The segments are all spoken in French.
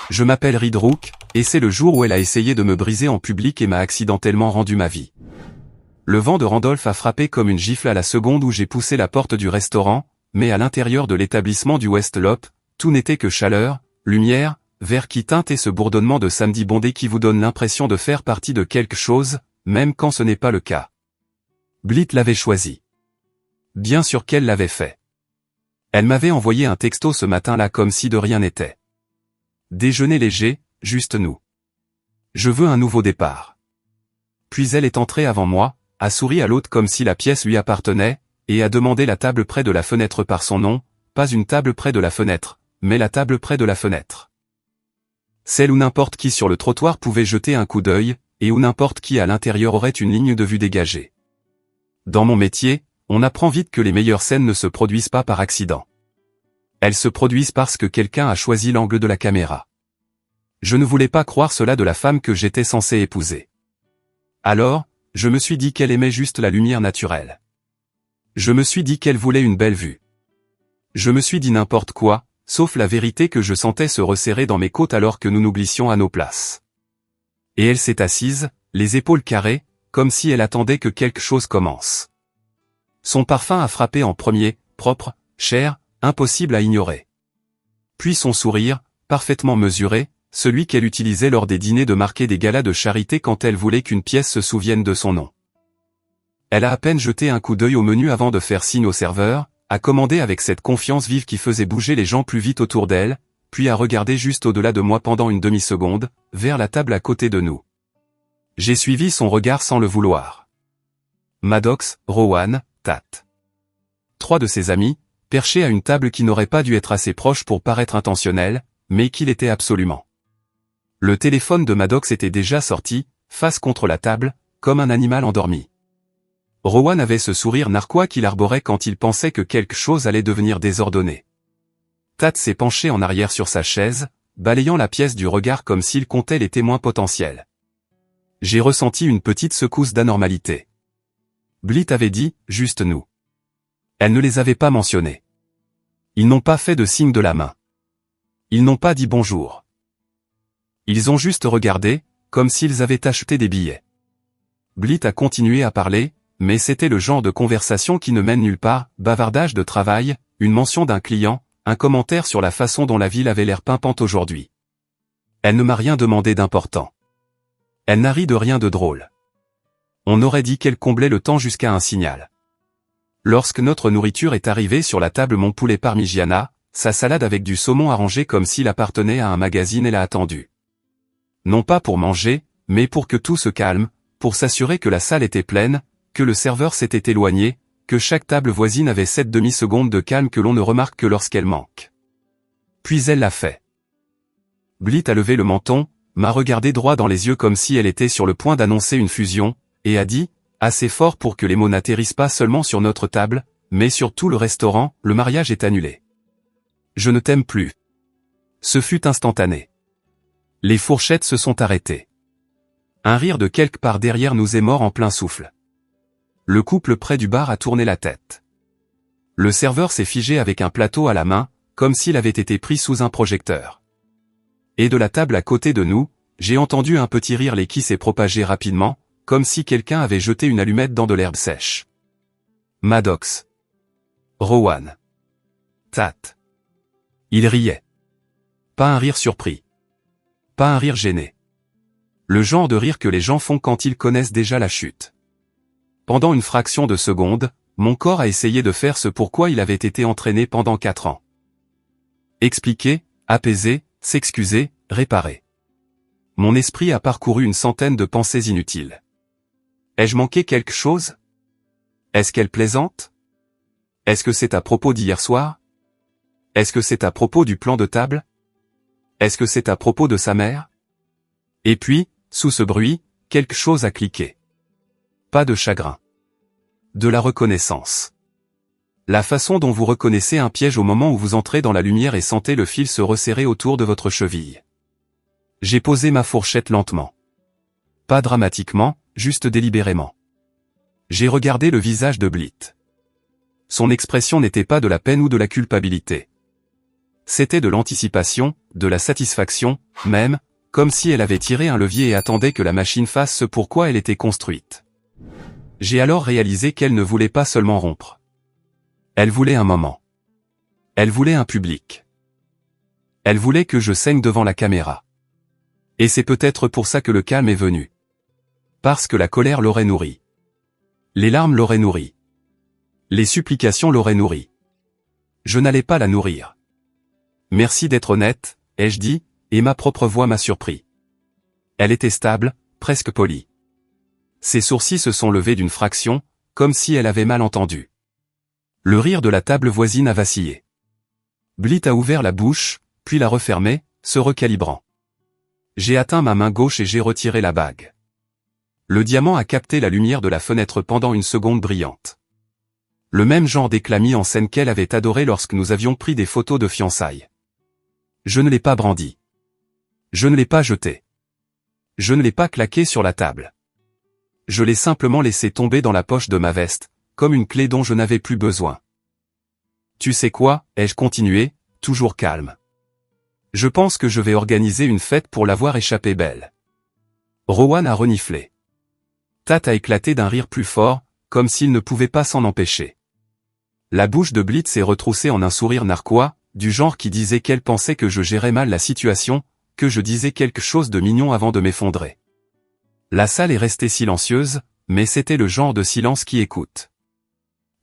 Je m'appelle Reed Rook, et c'est le jour où elle a essayé de me briser en public et m'a accidentellement rendu ma vie. Le vent de Randolph a frappé comme une gifle à la seconde où j'ai poussé la porte du restaurant, mais à l'intérieur de l'établissement du West Loop, tout n'était que chaleur, lumière, verre qui teinte et ce bourdonnement de samedi bondé qui vous donne l'impression de faire partie de quelque chose, même quand ce n'est pas le cas. Blythe l'avait choisi. Bien sûr qu'elle l'avait fait. Elle m'avait envoyé un texto ce matin-là comme si de rien n'était. Déjeuner léger, juste nous. Je veux un nouveau départ. Puis elle est entrée avant moi, a souri à l'autre comme si la pièce lui appartenait, et a demandé la table près de la fenêtre par son nom, pas une table près de la fenêtre, mais la table près de la fenêtre. Celle où n'importe qui sur le trottoir pouvait jeter un coup d'œil, et où n'importe qui à l'intérieur aurait une ligne de vue dégagée. Dans mon métier, on apprend vite que les meilleures scènes ne se produisent pas par accident. Elles se produisent parce que quelqu'un a choisi l'angle de la caméra. Je ne voulais pas croire cela de la femme que j'étais censé épouser. Alors, je me suis dit qu'elle aimait juste la lumière naturelle. Je me suis dit qu'elle voulait une belle vue. Je me suis dit n'importe quoi, sauf la vérité que je sentais se resserrer dans mes côtes alors que nous nous glissions à nos places. Et elle s'est assise, les épaules carrées, comme si elle attendait que quelque chose commence. Son parfum a frappé en premier, propre, cher, impossible à ignorer. Puis son sourire, parfaitement mesuré, celui qu'elle utilisait lors des dîners de marquer des galas de charité quand elle voulait qu'une pièce se souvienne de son nom. Elle a à peine jeté un coup d'œil au menu avant de faire signe au serveur, a commandé avec cette confiance vive qui faisait bouger les gens plus vite autour d'elle, puis a regardé juste au-delà de moi pendant une demi-seconde, vers la table à côté de nous. J'ai suivi son regard sans le vouloir. Maddox, Rowan, Tat. 3 de ses amis, perchés à une table qui n'aurait pas dû être assez proche pour paraître intentionnelle, mais qui l'était absolument. Le téléphone de Maddox était déjà sorti, face contre la table, comme un animal endormi. Rowan avait ce sourire narquois qu'il arborait quand il pensait que quelque chose allait devenir désordonné. Tat s'est penché en arrière sur sa chaise, balayant la pièce du regard comme s'il comptait les témoins potentiels. J'ai ressenti une petite secousse d'anormalité. Blythe avait dit, juste nous. Elle ne les avait pas mentionnés. Ils n'ont pas fait de signe de la main. Ils n'ont pas dit bonjour. Ils ont juste regardé, comme s'ils avaient acheté des billets. Blythe a continué à parler, mais c'était le genre de conversation qui ne mène nulle part, bavardage de travail, une mention d'un client, un commentaire sur la façon dont la ville avait l'air pimpante aujourd'hui. Elle ne m'a rien demandé d'important. Elle n'a ri de rien de drôle. On aurait dit qu'elle comblait le temps jusqu'à un signal. Lorsque notre nourriture est arrivée sur la table, mon poulet parmigiana, sa salade avec du saumon arrangé comme s'il appartenait à un magazine, elle a attendu. Non pas pour manger, mais pour que tout se calme, pour s'assurer que la salle était pleine, que le serveur s'était éloigné, que chaque table voisine avait cette demi-seconde de calme que l'on ne remarque que lorsqu'elle manque. Puis elle l'a fait. Blythe a levé le menton, m'a regardé droit dans les yeux comme si elle était sur le point d'annoncer une fusion, et a dit, assez fort pour que les mots n'atterrissent pas seulement sur notre table, mais sur tout le restaurant, le mariage est annulé. Je ne t'aime plus. Ce fut instantané. Les fourchettes se sont arrêtées. Un rire de quelque part derrière nous est mort en plein souffle. Le couple près du bar a tourné la tête. Le serveur s'est figé avec un plateau à la main, comme s'il avait été pris sous un projecteur. Et de la table à côté de nous, j'ai entendu un petit rire qui s'est propagé rapidement, comme si quelqu'un avait jeté une allumette dans de l'herbe sèche. Maddox. Rowan. Tat. Il riait. Pas un rire surpris. Pas un rire gêné. Le genre de rire que les gens font quand ils connaissent déjà la chute. Pendant une fraction de seconde, mon corps a essayé de faire ce pourquoi il avait été entraîné pendant 4 ans. Expliquer, apaiser, s'excuser, réparer. Mon esprit a parcouru une centaine de pensées inutiles. Ai-je manqué quelque chose? Est-ce qu'elle plaisante? Est-ce que c'est à propos d'hier soir? Est-ce que c'est à propos du plan de table? Est-ce que c'est à propos de sa mère? Et puis, sous ce bruit, quelque chose a cliqué. Pas de chagrin. De la reconnaissance. La façon dont vous reconnaissez un piège au moment où vous entrez dans la lumière et sentez le fil se resserrer autour de votre cheville. J'ai posé ma fourchette lentement. Pas dramatiquement, juste délibérément. J'ai regardé le visage de Blythe. Son expression n'était pas de la peine ou de la culpabilité. C'était de l'anticipation, de la satisfaction, même, comme si elle avait tiré un levier et attendait que la machine fasse ce pourquoi elle était construite. J'ai alors réalisé qu'elle ne voulait pas seulement rompre. Elle voulait un moment. Elle voulait un public. Elle voulait que je saigne devant la caméra. Et c'est peut-être pour ça que le calme est venu. Parce que la colère l'aurait nourri. Les larmes l'auraient nourri. Les supplications l'auraient nourri. Je n'allais pas la nourrir. Merci d'être honnête, ai-je dit, et ma propre voix m'a surpris. Elle était stable, presque polie. Ses sourcils se sont levés d'une fraction, comme si elle avait mal entendu. Le rire de la table voisine a vacillé. Blit a ouvert la bouche, puis l'a refermée, se recalibrant. J'ai atteint ma main gauche et j'ai retiré la bague. Le diamant a capté la lumière de la fenêtre pendant une seconde brillante. Le même genre d'éclat mis en scène qu'elle avait adoré lorsque nous avions pris des photos de fiançailles. Je ne l'ai pas brandi. Je ne l'ai pas jeté. Je ne l'ai pas claqué sur la table. Je l'ai simplement laissé tomber dans la poche de ma veste, comme une clé dont je n'avais plus besoin. Tu sais quoi, ai-je continué, toujours calme. Je pense que je vais organiser une fête pour l'avoir échappé belle. Rowan a reniflé. Tat a éclaté d'un rire plus fort, comme s'il ne pouvait pas s'en empêcher. La bouche de Blitz s'est retroussée en un sourire narquois, du genre qui disait qu'elle pensait que je gérais mal la situation, que je disais quelque chose de mignon avant de m'effondrer. La salle est restée silencieuse, mais c'était le genre de silence qui écoute.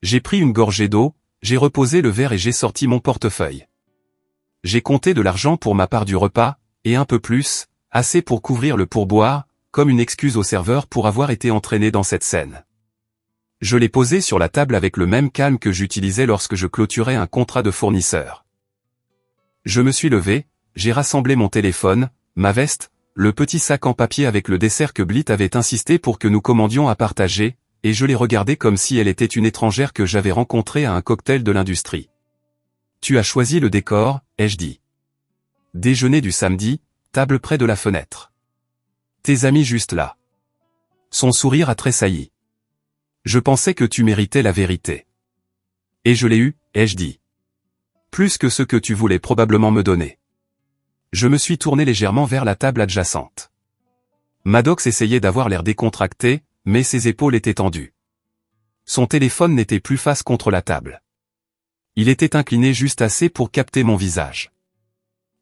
J'ai pris une gorgée d'eau, j'ai reposé le verre et j'ai sorti mon portefeuille. J'ai compté de l'argent pour ma part du repas, et un peu plus, assez pour couvrir le pourboire, comme une excuse au serveur pour avoir été entraîné dans cette scène. Je l'ai posé sur la table avec le même calme que j'utilisais lorsque je clôturais un contrat de fournisseur. Je me suis levé, j'ai rassemblé mon téléphone, ma veste, le petit sac en papier avec le dessert que Blit avait insisté pour que nous commandions à partager, et je l'ai regardée comme si elle était une étrangère que j'avais rencontrée à un cocktail de l'industrie. Tu as choisi le décor, ai-je dit. Déjeuner du samedi, table près de la fenêtre. Tes amis juste là. Son sourire a tressailli. Je pensais que tu méritais la vérité. Et je l'ai eu, ai-je dit. Plus que ce que tu voulais probablement me donner. Je me suis tourné légèrement vers la table adjacente. Maddox essayait d'avoir l'air décontracté, mais ses épaules étaient tendues. Son téléphone n'était plus face contre la table. Il était incliné juste assez pour capter mon visage.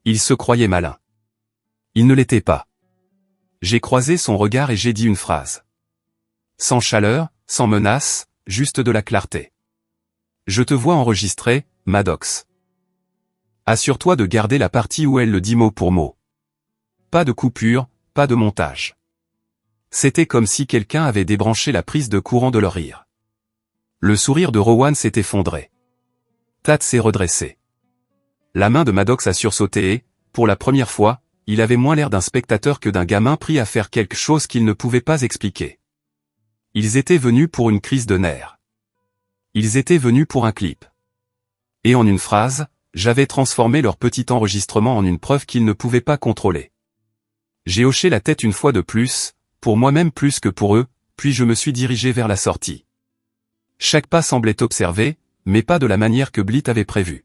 Il se croyait malin. Il ne l'était pas. J'ai croisé son regard et j'ai dit une phrase. Sans chaleur, sans menace, juste de la clarté. Je te vois enregistrer, Maddox. Assure-toi de garder la partie où elle le dit mot pour mot. Pas de coupure, pas de montage. C'était comme si quelqu'un avait débranché la prise de courant de leur rire. Le sourire de Rowan s'est effondré. Tat s'est redressé. La main de Maddox a sursauté et, pour la première fois, il avait moins l'air d'un spectateur que d'un gamin pris à faire quelque chose qu'il ne pouvait pas expliquer. Ils étaient venus pour une crise de nerfs. Ils étaient venus pour un clip. Et en une phrase, j'avais transformé leur petit enregistrement en une preuve qu'ils ne pouvaient pas contrôler. J'ai hoché la tête une fois de plus, pour moi-même plus que pour eux, puis je me suis dirigé vers la sortie. Chaque pas semblait observé, mais pas de la manière que Blit avait prévu.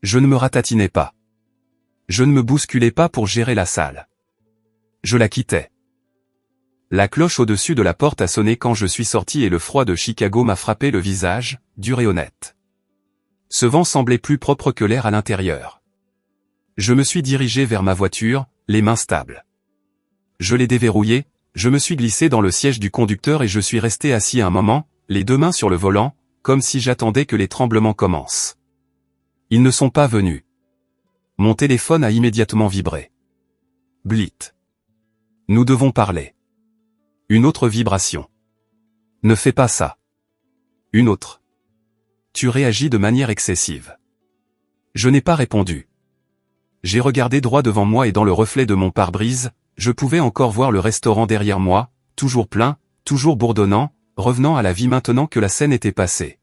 Je ne me ratatinais pas. Je ne me bousculais pas pour gérer la salle. Je la quittais. La cloche au-dessus de la porte a sonné quand je suis sorti et le froid de Chicago m'a frappé le visage, dur et honnête. Ce vent semblait plus propre que l'air à l'intérieur. Je me suis dirigé vers ma voiture, les mains stables. Je l'ai déverrouillée, je me suis glissé dans le siège du conducteur et je suis resté assis un moment, les deux mains sur le volant, comme si j'attendais que les tremblements commencent. Ils ne sont pas venus. Mon téléphone a immédiatement vibré. Blit. Nous devons parler. Une autre vibration. Ne fais pas ça. Une autre. Tu réagis de manière excessive. Je n'ai pas répondu. J'ai regardé droit devant moi et dans le reflet de mon pare-brise, je pouvais encore voir le restaurant derrière moi, toujours plein, toujours bourdonnant, revenant à la vie maintenant que la scène était passée.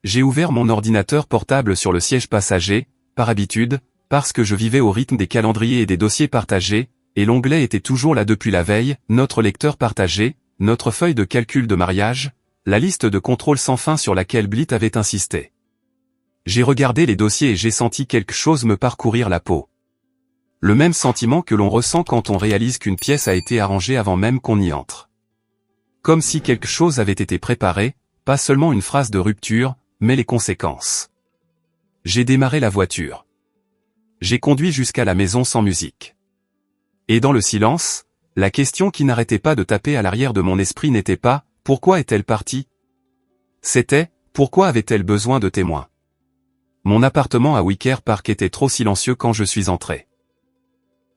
J'ai ouvert mon ordinateur portable sur le siège passager, par habitude, parce que je vivais au rythme des calendriers et des dossiers partagés, et l'onglet était toujours là depuis la veille, notre lecteur partagé, notre feuille de calcul de mariage, la liste de contrôle sans fin sur laquelle Blit avait insisté. J'ai regardé les dossiers et j'ai senti quelque chose me parcourir la peau. Le même sentiment que l'on ressent quand on réalise qu'une pièce a été arrangée avant même qu'on y entre. Comme si quelque chose avait été préparé, pas seulement une phrase de rupture, mais les conséquences. J'ai démarré la voiture. J'ai conduit jusqu'à la maison sans musique. Et dans le silence, la question qui n'arrêtait pas de taper à l'arrière de mon esprit n'était pas « Pourquoi est-elle partie ?». C'était « Pourquoi avait-elle besoin de témoins ?» Mon appartement à Wicker Park était trop silencieux quand je suis entré.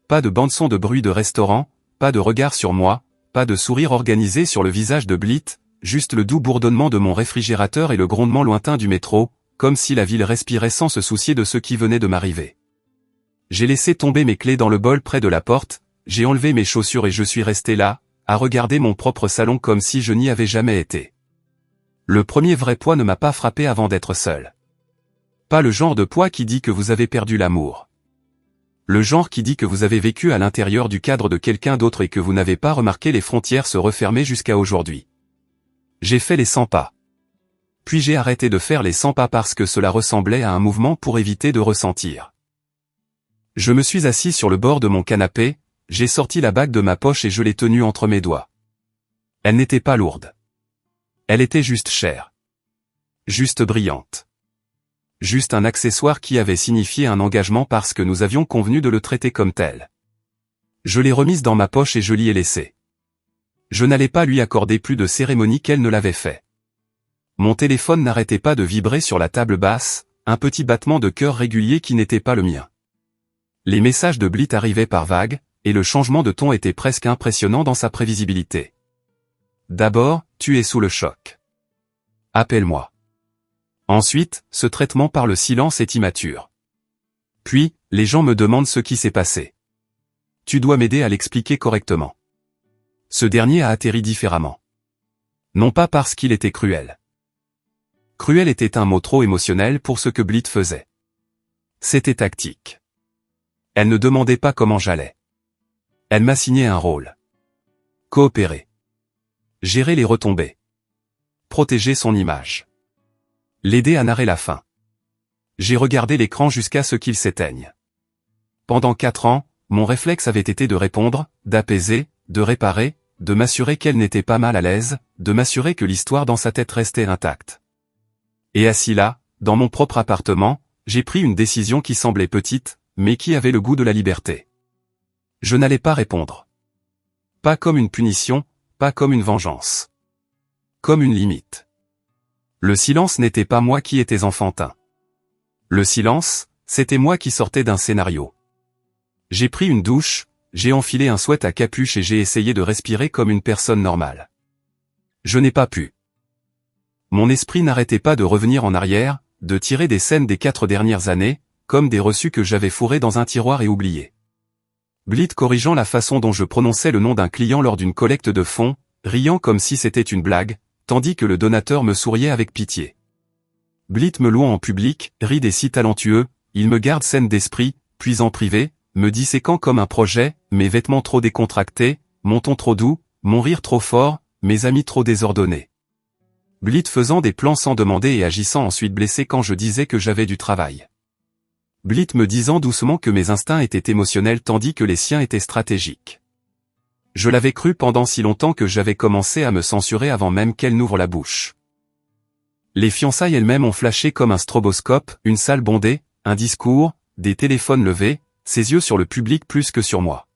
Pas de bande-son de bruit de restaurant, pas de regard sur moi, pas de sourire organisé sur le visage de Blythe, juste le doux bourdonnement de mon réfrigérateur et le grondement lointain du métro, comme si la ville respirait sans se soucier de ce qui venait de m'arriver. J'ai laissé tomber mes clés dans le bol près de la porte, j'ai enlevé mes chaussures et je suis resté là, à regarder mon propre salon comme si je n'y avais jamais été. Le premier vrai poids ne m'a pas frappé avant d'être seul. Pas le genre de poids qui dit que vous avez perdu l'amour. Le genre qui dit que vous avez vécu à l'intérieur du cadre de quelqu'un d'autre et que vous n'avez pas remarqué les frontières se refermer jusqu'à aujourd'hui. J'ai fait les 100 pas. Puis j'ai arrêté de faire les 100 pas parce que cela ressemblait à un mouvement pour éviter de ressentir. Je me suis assis sur le bord de mon canapé, j'ai sorti la bague de ma poche et je l'ai tenue entre mes doigts. Elle n'était pas lourde. Elle était juste chère. Juste brillante. Juste un accessoire qui avait signifié un engagement parce que nous avions convenu de le traiter comme tel. Je l'ai remise dans ma poche et je l'y ai laissée. Je n'allais pas lui accorder plus de cérémonie qu'elle ne l'avait fait. Mon téléphone n'arrêtait pas de vibrer sur la table basse, un petit battement de cœur régulier qui n'était pas le mien. Les messages de Blythe arrivaient par vagues, et le changement de ton était presque impressionnant dans sa prévisibilité. D'abord, tu es sous le choc. Appelle-moi. Ensuite, ce traitement par le silence est immature. Puis, les gens me demandent ce qui s'est passé. Tu dois m'aider à l'expliquer correctement. Ce dernier a atterri différemment. Non pas parce qu'il était cruel. Cruel était un mot trop émotionnel pour ce que Blythe faisait. C'était tactique. Elle ne demandait pas comment j'allais. Elle m'assignait un rôle. Coopérer. Gérer les retombées. Protéger son image. L'aider à narrer la fin. J'ai regardé l'écran jusqu'à ce qu'il s'éteigne. Pendant 4 ans, mon réflexe avait été de répondre, d'apaiser, de réparer, de m'assurer qu'elle n'était pas mal à l'aise, de m'assurer que l'histoire dans sa tête restait intacte. Et assis là, dans mon propre appartement, j'ai pris une décision qui semblait petite, mais qui avait le goût de la liberté. Je n'allais pas répondre. Pas comme une punition, pas comme une vengeance. Comme une limite. Le silence n'était pas moi qui étais enfantin. Le silence, c'était moi qui sortais d'un scénario. J'ai pris une douche, j'ai enfilé un sweat à capuche et j'ai essayé de respirer comme une personne normale. Je n'ai pas pu. Mon esprit n'arrêtait pas de revenir en arrière, de tirer des scènes des 4 dernières années, comme des reçus que j'avais fourrés dans un tiroir et oubliés. Blythe corrigeant la façon dont je prononçais le nom d'un client lors d'une collecte de fonds, riant comme si c'était une blague, tandis que le donateur me souriait avec pitié. Blythe me louant en public, rit des si talentueux, il me garde saine d'esprit, puis en privé, me disséquant comme un projet, mes vêtements trop décontractés, mon ton trop doux, mon rire trop fort, mes amis trop désordonnés. Blythe faisant des plans sans demander et agissant ensuite blessé quand je disais que j'avais du travail. Blythe me disant doucement que mes instincts étaient émotionnels tandis que les siens étaient stratégiques. Je l'avais cru pendant si longtemps que j'avais commencé à me censurer avant même qu'elle n'ouvre la bouche. Les fiançailles elles-mêmes ont flashé comme un stroboscope, une salle bondée, un discours, des téléphones levés, ses yeux sur le public plus que sur moi.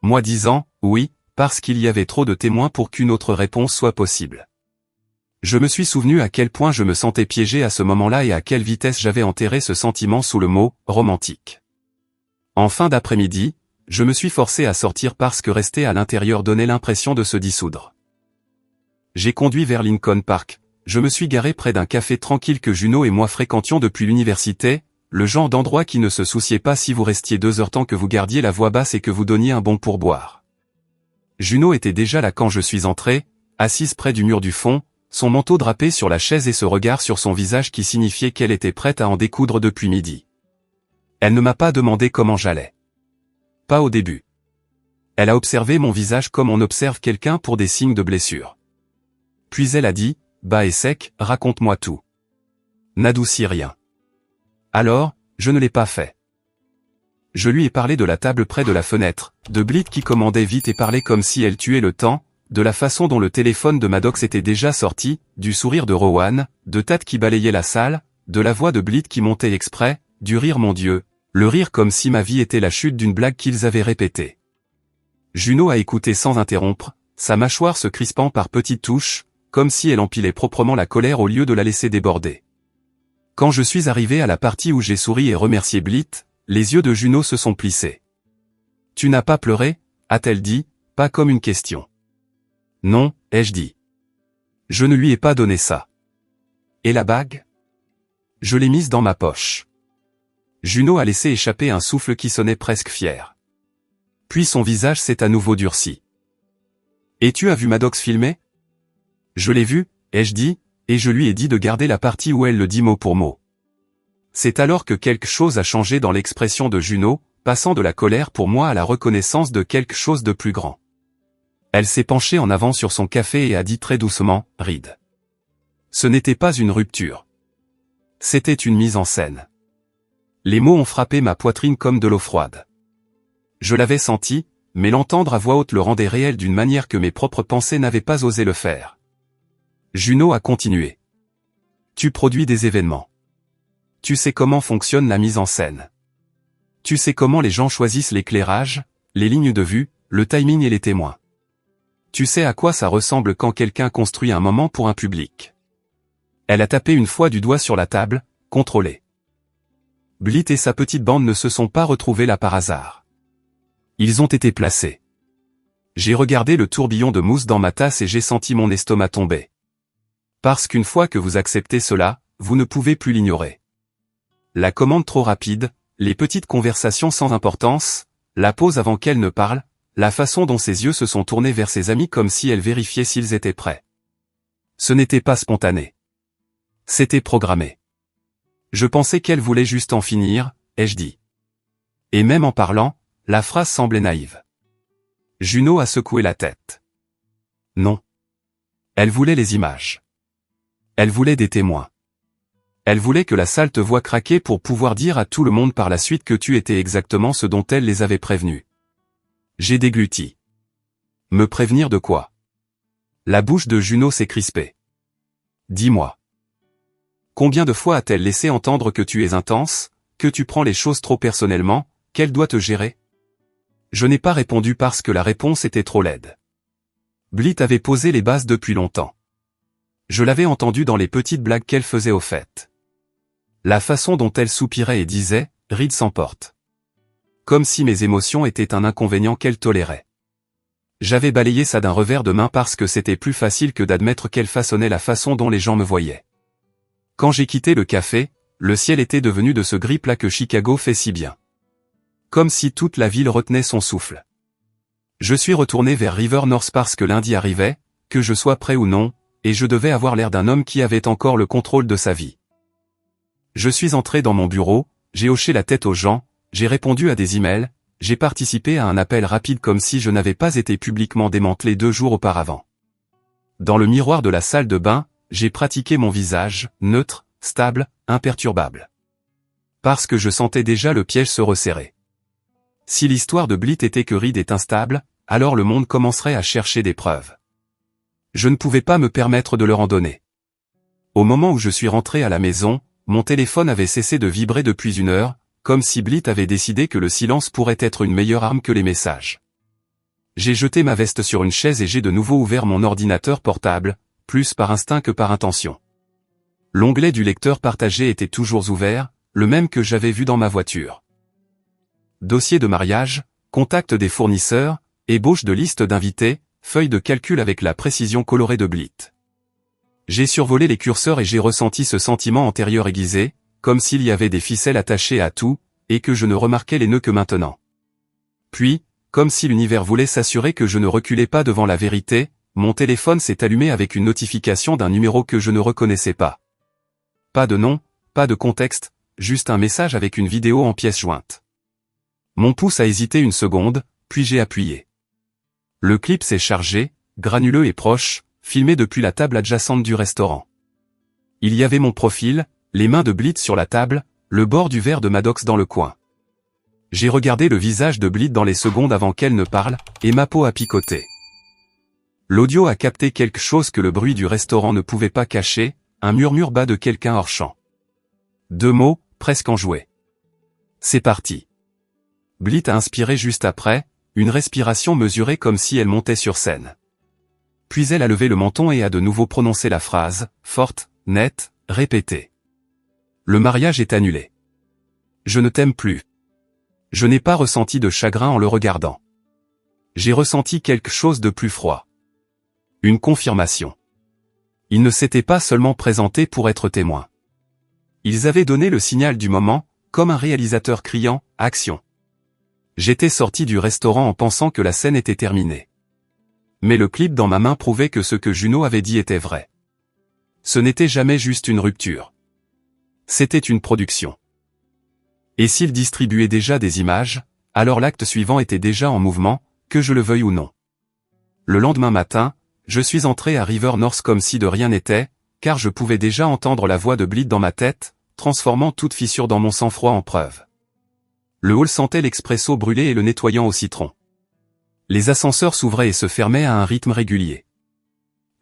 Moi disant, oui, parce qu'il y avait trop de témoins pour qu'une autre réponse soit possible. Je me suis souvenu à quel point je me sentais piégé à ce moment-là et à quelle vitesse j'avais enterré ce sentiment sous le mot « romantique ». En fin d'après-midi, je me suis forcé à sortir parce que rester à l'intérieur donnait l'impression de se dissoudre. J'ai conduit vers Lincoln Park, je me suis garé près d'un café tranquille que Juno et moi fréquentions depuis l'université, le genre d'endroit qui ne se souciait pas si vous restiez 2 heures tant que vous gardiez la voix basse et que vous donniez un bon pourboire. Juno était déjà là quand je suis entré, assise près du mur du fond, son manteau drapé sur la chaise et ce regard sur son visage qui signifiait qu'elle était prête à en découdre depuis midi. Elle ne m'a pas demandé comment j'allais. Pas au début. Elle a observé mon visage comme on observe quelqu'un pour des signes de blessure. Puis elle a dit, bas et sec, raconte-moi tout. N'adoucis rien. Alors, je ne l'ai pas fait. Je lui ai parlé de la table près de la fenêtre, de Blit qui commandait vite et parlait comme si elle tuait le temps, de la façon dont le téléphone de Maddox était déjà sorti, du sourire de Rowan, de Tad qui balayait la salle, de la voix de Blit qui montait exprès, du rire mon Dieu, le rire comme si ma vie était la chute d'une blague qu'ils avaient répétée. Juno a écouté sans interrompre, sa mâchoire se crispant par petites touches, comme si elle empilait proprement la colère au lieu de la laisser déborder. Quand je suis arrivé à la partie où j'ai souri et remercié Blit, les yeux de Juno se sont plissés. « Tu n'as pas pleuré ?» a-t-elle dit, pas comme une question. « Non », ai-je dit. « Je ne lui ai pas donné ça. »« Et la bague ?» Je l'ai mise dans ma poche. Juno a laissé échapper un souffle qui sonnait presque fier. Puis son visage s'est à nouveau durci. « Et tu as vu Maddox filmer ?»« Je l'ai vu, » ai-je dit, et je lui ai dit de garder la partie où elle le dit mot pour mot. C'est alors que quelque chose a changé dans l'expression de Juno, passant de la colère pour moi à la reconnaissance de quelque chose de plus grand. Elle s'est penchée en avant sur son café et a dit très doucement, « Reed. » Ce n'était pas une rupture. C'était une mise en scène. Les mots ont frappé ma poitrine comme de l'eau froide. Je l'avais senti, mais l'entendre à voix haute le rendait réel d'une manière que mes propres pensées n'avaient pas osé le faire. Juno a continué. « Tu produis des événements. Tu sais comment fonctionne la mise en scène. Tu sais comment les gens choisissent l'éclairage, les lignes de vue, le timing et les témoins. Tu sais à quoi ça ressemble quand quelqu'un construit un moment pour un public. » Elle a tapé une fois du doigt sur la table, contrôlée. Blit et sa petite bande ne se sont pas retrouvés là par hasard. Ils ont été placés. J'ai regardé le tourbillon de mousse dans ma tasse et j'ai senti mon estomac tomber. Parce qu'une fois que vous acceptez cela, vous ne pouvez plus l'ignorer. La commande trop rapide, les petites conversations sans importance, la pause avant qu'elle ne parle, la façon dont ses yeux se sont tournés vers ses amis comme si elle vérifiait s'ils étaient prêts. Ce n'était pas spontané. C'était programmé. Je pensais qu'elle voulait juste en finir, ai-je dit. Et même en parlant, la phrase semblait naïve. Juno a secoué la tête. Non. Elle voulait les images. Elle voulait des témoins. Elle voulait que la salle te voie craquer pour pouvoir dire à tout le monde par la suite que tu étais exactement ce dont elle les avait prévenus. J'ai dégluti. Me prévenir de quoi? La bouche de Juno s'est crispée. Dis-moi. Combien de fois a-t-elle laissé entendre que tu es intense, que tu prends les choses trop personnellement, qu'elle doit te gérer? Je n'ai pas répondu parce que la réponse était trop laide. Blit avait posé les bases depuis longtemps. Je l'avais entendu dans les petites blagues qu'elle faisait au fait. La façon dont elle soupirait et disait, « Reed s'emporte ». Comme si mes émotions étaient un inconvénient qu'elle tolérait. J'avais balayé ça d'un revers de main parce que c'était plus facile que d'admettre qu'elle façonnait la façon dont les gens me voyaient. Quand j'ai quitté le café, le ciel était devenu de ce gris plat que Chicago fait si bien. Comme si toute la ville retenait son souffle. Je suis retourné vers River North parce que lundi arrivait, que je sois prêt ou non, et je devais avoir l'air d'un homme qui avait encore le contrôle de sa vie. Je suis entré dans mon bureau, j'ai hoché la tête aux gens, j'ai répondu à des emails, j'ai participé à un appel rapide comme si je n'avais pas été publiquement démantelé 2 jours auparavant. Dans le miroir de la salle de bain, j'ai pratiqué mon visage, neutre, stable, imperturbable. Parce que je sentais déjà le piège se resserrer. Si l'histoire de Blit était que Reed est instable, alors le monde commencerait à chercher des preuves. Je ne pouvais pas me permettre de leur en donner. Au moment où je suis rentré à la maison, mon téléphone avait cessé de vibrer depuis 1 heure, comme si Blit avait décidé que le silence pourrait être une meilleure arme que les messages. J'ai jeté ma veste sur une chaise et j'ai de nouveau ouvert mon ordinateur portable, plus par instinct que par intention. L'onglet du lecteur partagé était toujours ouvert, le même que j'avais vu dans ma voiture. Dossier de mariage, contact des fournisseurs, ébauche de liste d'invités, feuille de calcul avec la précision colorée de Blit. J'ai survolé les curseurs et j'ai ressenti ce sentiment antérieur aiguisé, comme s'il y avait des ficelles attachées à tout, et que je ne remarquais les nœuds que maintenant. Puis, comme si l'univers voulait s'assurer que je ne reculais pas devant la vérité, mon téléphone s'est allumé avec une notification d'un numéro que je ne reconnaissais pas. Pas de nom, pas de contexte, juste un message avec une vidéo en pièces jointes. Mon pouce a hésité une seconde, puis j'ai appuyé. Le clip s'est chargé, granuleux et proche, filmé depuis la table adjacente du restaurant. Il y avait mon profil, les mains de Blit sur la table, le bord du verre de Maddox dans le coin. J'ai regardé le visage de Blythe dans les secondes avant qu'elle ne parle, et ma peau a picoté. L'audio a capté quelque chose que le bruit du restaurant ne pouvait pas cacher, un murmure bas de quelqu'un hors champ. 2 mots, presque enjoués. C'est parti. Blythe a inspiré juste après, une respiration mesurée comme si elle montait sur scène. Puis elle a levé le menton et a de nouveau prononcé la phrase, forte, nette, répétée. Le mariage est annulé. Je ne t'aime plus. Je n'ai pas ressenti de chagrin en le regardant. J'ai ressenti quelque chose de plus froid. Une confirmation. Ils ne s'étaient pas seulement présentés pour être témoins. Ils avaient donné le signal du moment, comme un réalisateur criant « Action ». J'étais sorti du restaurant en pensant que la scène était terminée. Mais le clip dans ma main prouvait que ce que Juno avait dit était vrai. Ce n'était jamais juste une rupture. C'était une production. Et s'il distribuait déjà des images, alors l'acte suivant était déjà en mouvement, que je le veuille ou non. Le lendemain matin, je suis entré à River North comme si de rien n'était, car je pouvais déjà entendre la voix de Blythe dans ma tête, transformant toute fissure dans mon sang-froid en preuve. Le hall sentait l'expresso brûlé et le nettoyant au citron. Les ascenseurs s'ouvraient et se fermaient à un rythme régulier.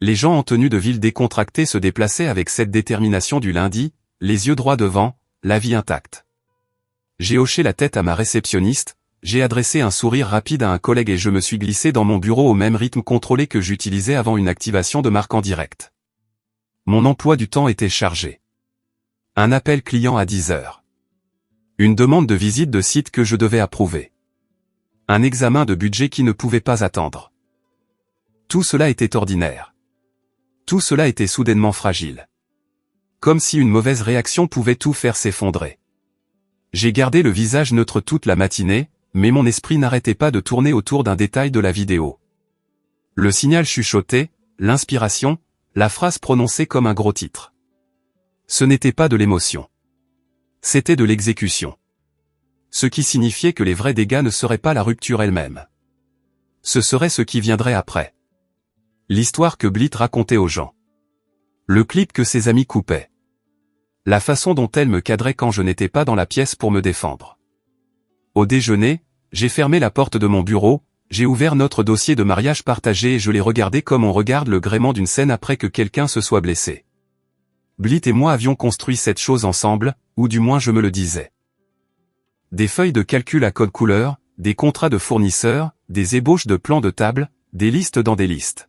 Les gens en tenue de ville décontractée se déplaçaient avec cette détermination du lundi, les yeux droits devant, la vie intacte. J'ai hoché la tête à ma réceptionniste, j'ai adressé un sourire rapide à un collègue et je me suis glissé dans mon bureau au même rythme contrôlé que j'utilisais avant une activation de marque en direct. Mon emploi du temps était chargé. Un appel client à 10 heures. Une demande de visite de site que je devais approuver. Un examen de budget qui ne pouvait pas attendre. Tout cela était ordinaire. Tout cela était soudainement fragile. Comme si une mauvaise réaction pouvait tout faire s'effondrer. J'ai gardé le visage neutre toute la matinée, mais mon esprit n'arrêtait pas de tourner autour d'un détail de la vidéo. Le signal chuchoté, l'inspiration, la phrase prononcée comme un gros titre. Ce n'était pas de l'émotion. C'était de l'exécution. Ce qui signifiait que les vrais dégâts ne seraient pas la rupture elle-même. Ce serait ce qui viendrait après. L'histoire que Blythe racontait aux gens. Le clip que ses amis coupaient. La façon dont elle me cadrait quand je n'étais pas dans la pièce pour me défendre. Au déjeuner, j'ai fermé la porte de mon bureau, j'ai ouvert notre dossier de mariage partagé et je l'ai regardé comme on regarde le gréement d'une scène après que quelqu'un se soit blessé. Blythe et moi avions construit cette chose ensemble, ou du moins je me le disais. Des feuilles de calcul à code couleur, des contrats de fournisseurs, des ébauches de plans de table, des listes dans des listes.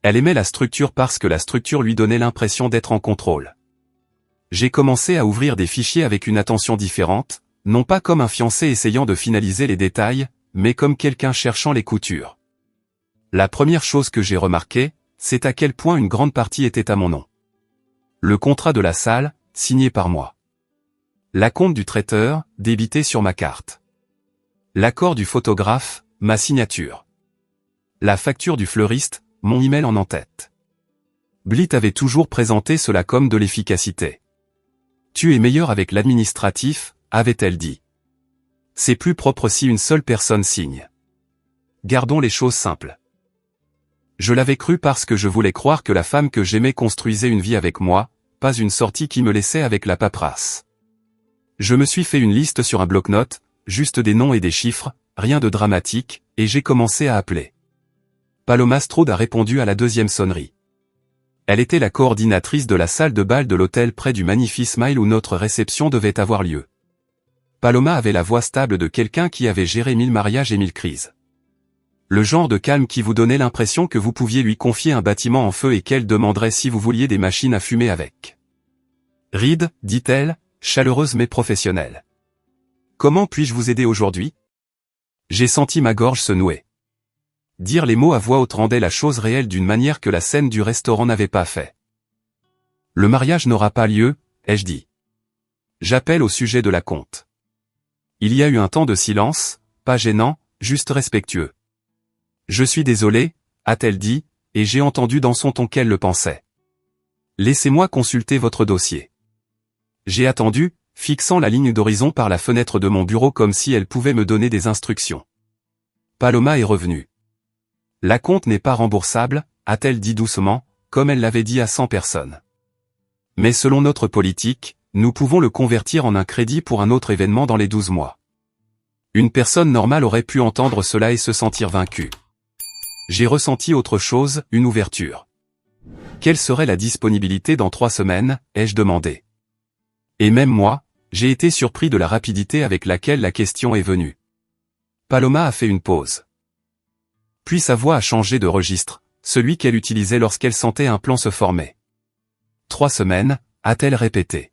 Elle aimait la structure parce que la structure lui donnait l'impression d'être en contrôle. J'ai commencé à ouvrir des fichiers avec une attention différente, non pas comme un fiancé essayant de finaliser les détails, mais comme quelqu'un cherchant les coutures. La première chose que j'ai remarquée, c'est à quel point une grande partie était à mon nom. Le contrat de la salle, signé par moi. L'acompte du traiteur, débité sur ma carte. L'accord du photographe, ma signature. La facture du fleuriste, mon email en en-tête. Blythe avait toujours présenté cela comme de l'efficacité. Tu es meilleur avec l'administratif, avait-elle dit. C'est plus propre si une seule personne signe. Gardons les choses simples. Je l'avais cru parce que je voulais croire que la femme que j'aimais construisait une vie avec moi, pas une sortie qui me laissait avec la paperasse. Je me suis fait une liste sur un bloc-notes, juste des noms et des chiffres, rien de dramatique, et j'ai commencé à appeler. Paloma Strode a répondu à la deuxième sonnerie. Elle était la coordinatrice de la salle de bal de l'hôtel près du Magnifique Smile où notre réception devait avoir lieu. Paloma avait la voix stable de quelqu'un qui avait géré 1000 mariages et 1000 crises. Le genre de calme qui vous donnait l'impression que vous pouviez lui confier un bâtiment en feu et qu'elle demanderait si vous vouliez des machines à fumer avec. Reed, dit-elle, chaleureuse mais professionnelle. Comment puis-je vous aider aujourd'hui? J'ai senti ma gorge se nouer. Dire les mots à voix haute rendait la chose réelle d'une manière que la scène du restaurant n'avait pas fait. Le mariage n'aura pas lieu, ai-je dit. J'appelle au sujet de l'acompte. Il y a eu un temps de silence, pas gênant, juste respectueux. Je suis désolé, a-t-elle dit, et j'ai entendu dans son ton qu'elle le pensait. Laissez-moi consulter votre dossier. J'ai attendu, fixant la ligne d'horizon par la fenêtre de mon bureau comme si elle pouvait me donner des instructions. Paloma est revenue. L'acompte n'est pas remboursable, a-t-elle dit doucement, comme elle l'avait dit à 100 personnes. Mais selon notre politique, nous pouvons le convertir en un crédit pour un autre événement dans les 12 mois. Une personne normale aurait pu entendre cela et se sentir vaincue. J'ai ressenti autre chose, une ouverture. Quelle serait la disponibilité dans 3 semaines, ai-je demandé. Et même moi, j'ai été surpris de la rapidité avec laquelle la question est venue. Paloma a fait une pause. Puis sa voix a changé de registre, celui qu'elle utilisait lorsqu'elle sentait un plan se former. 3 semaines, a-t-elle répété.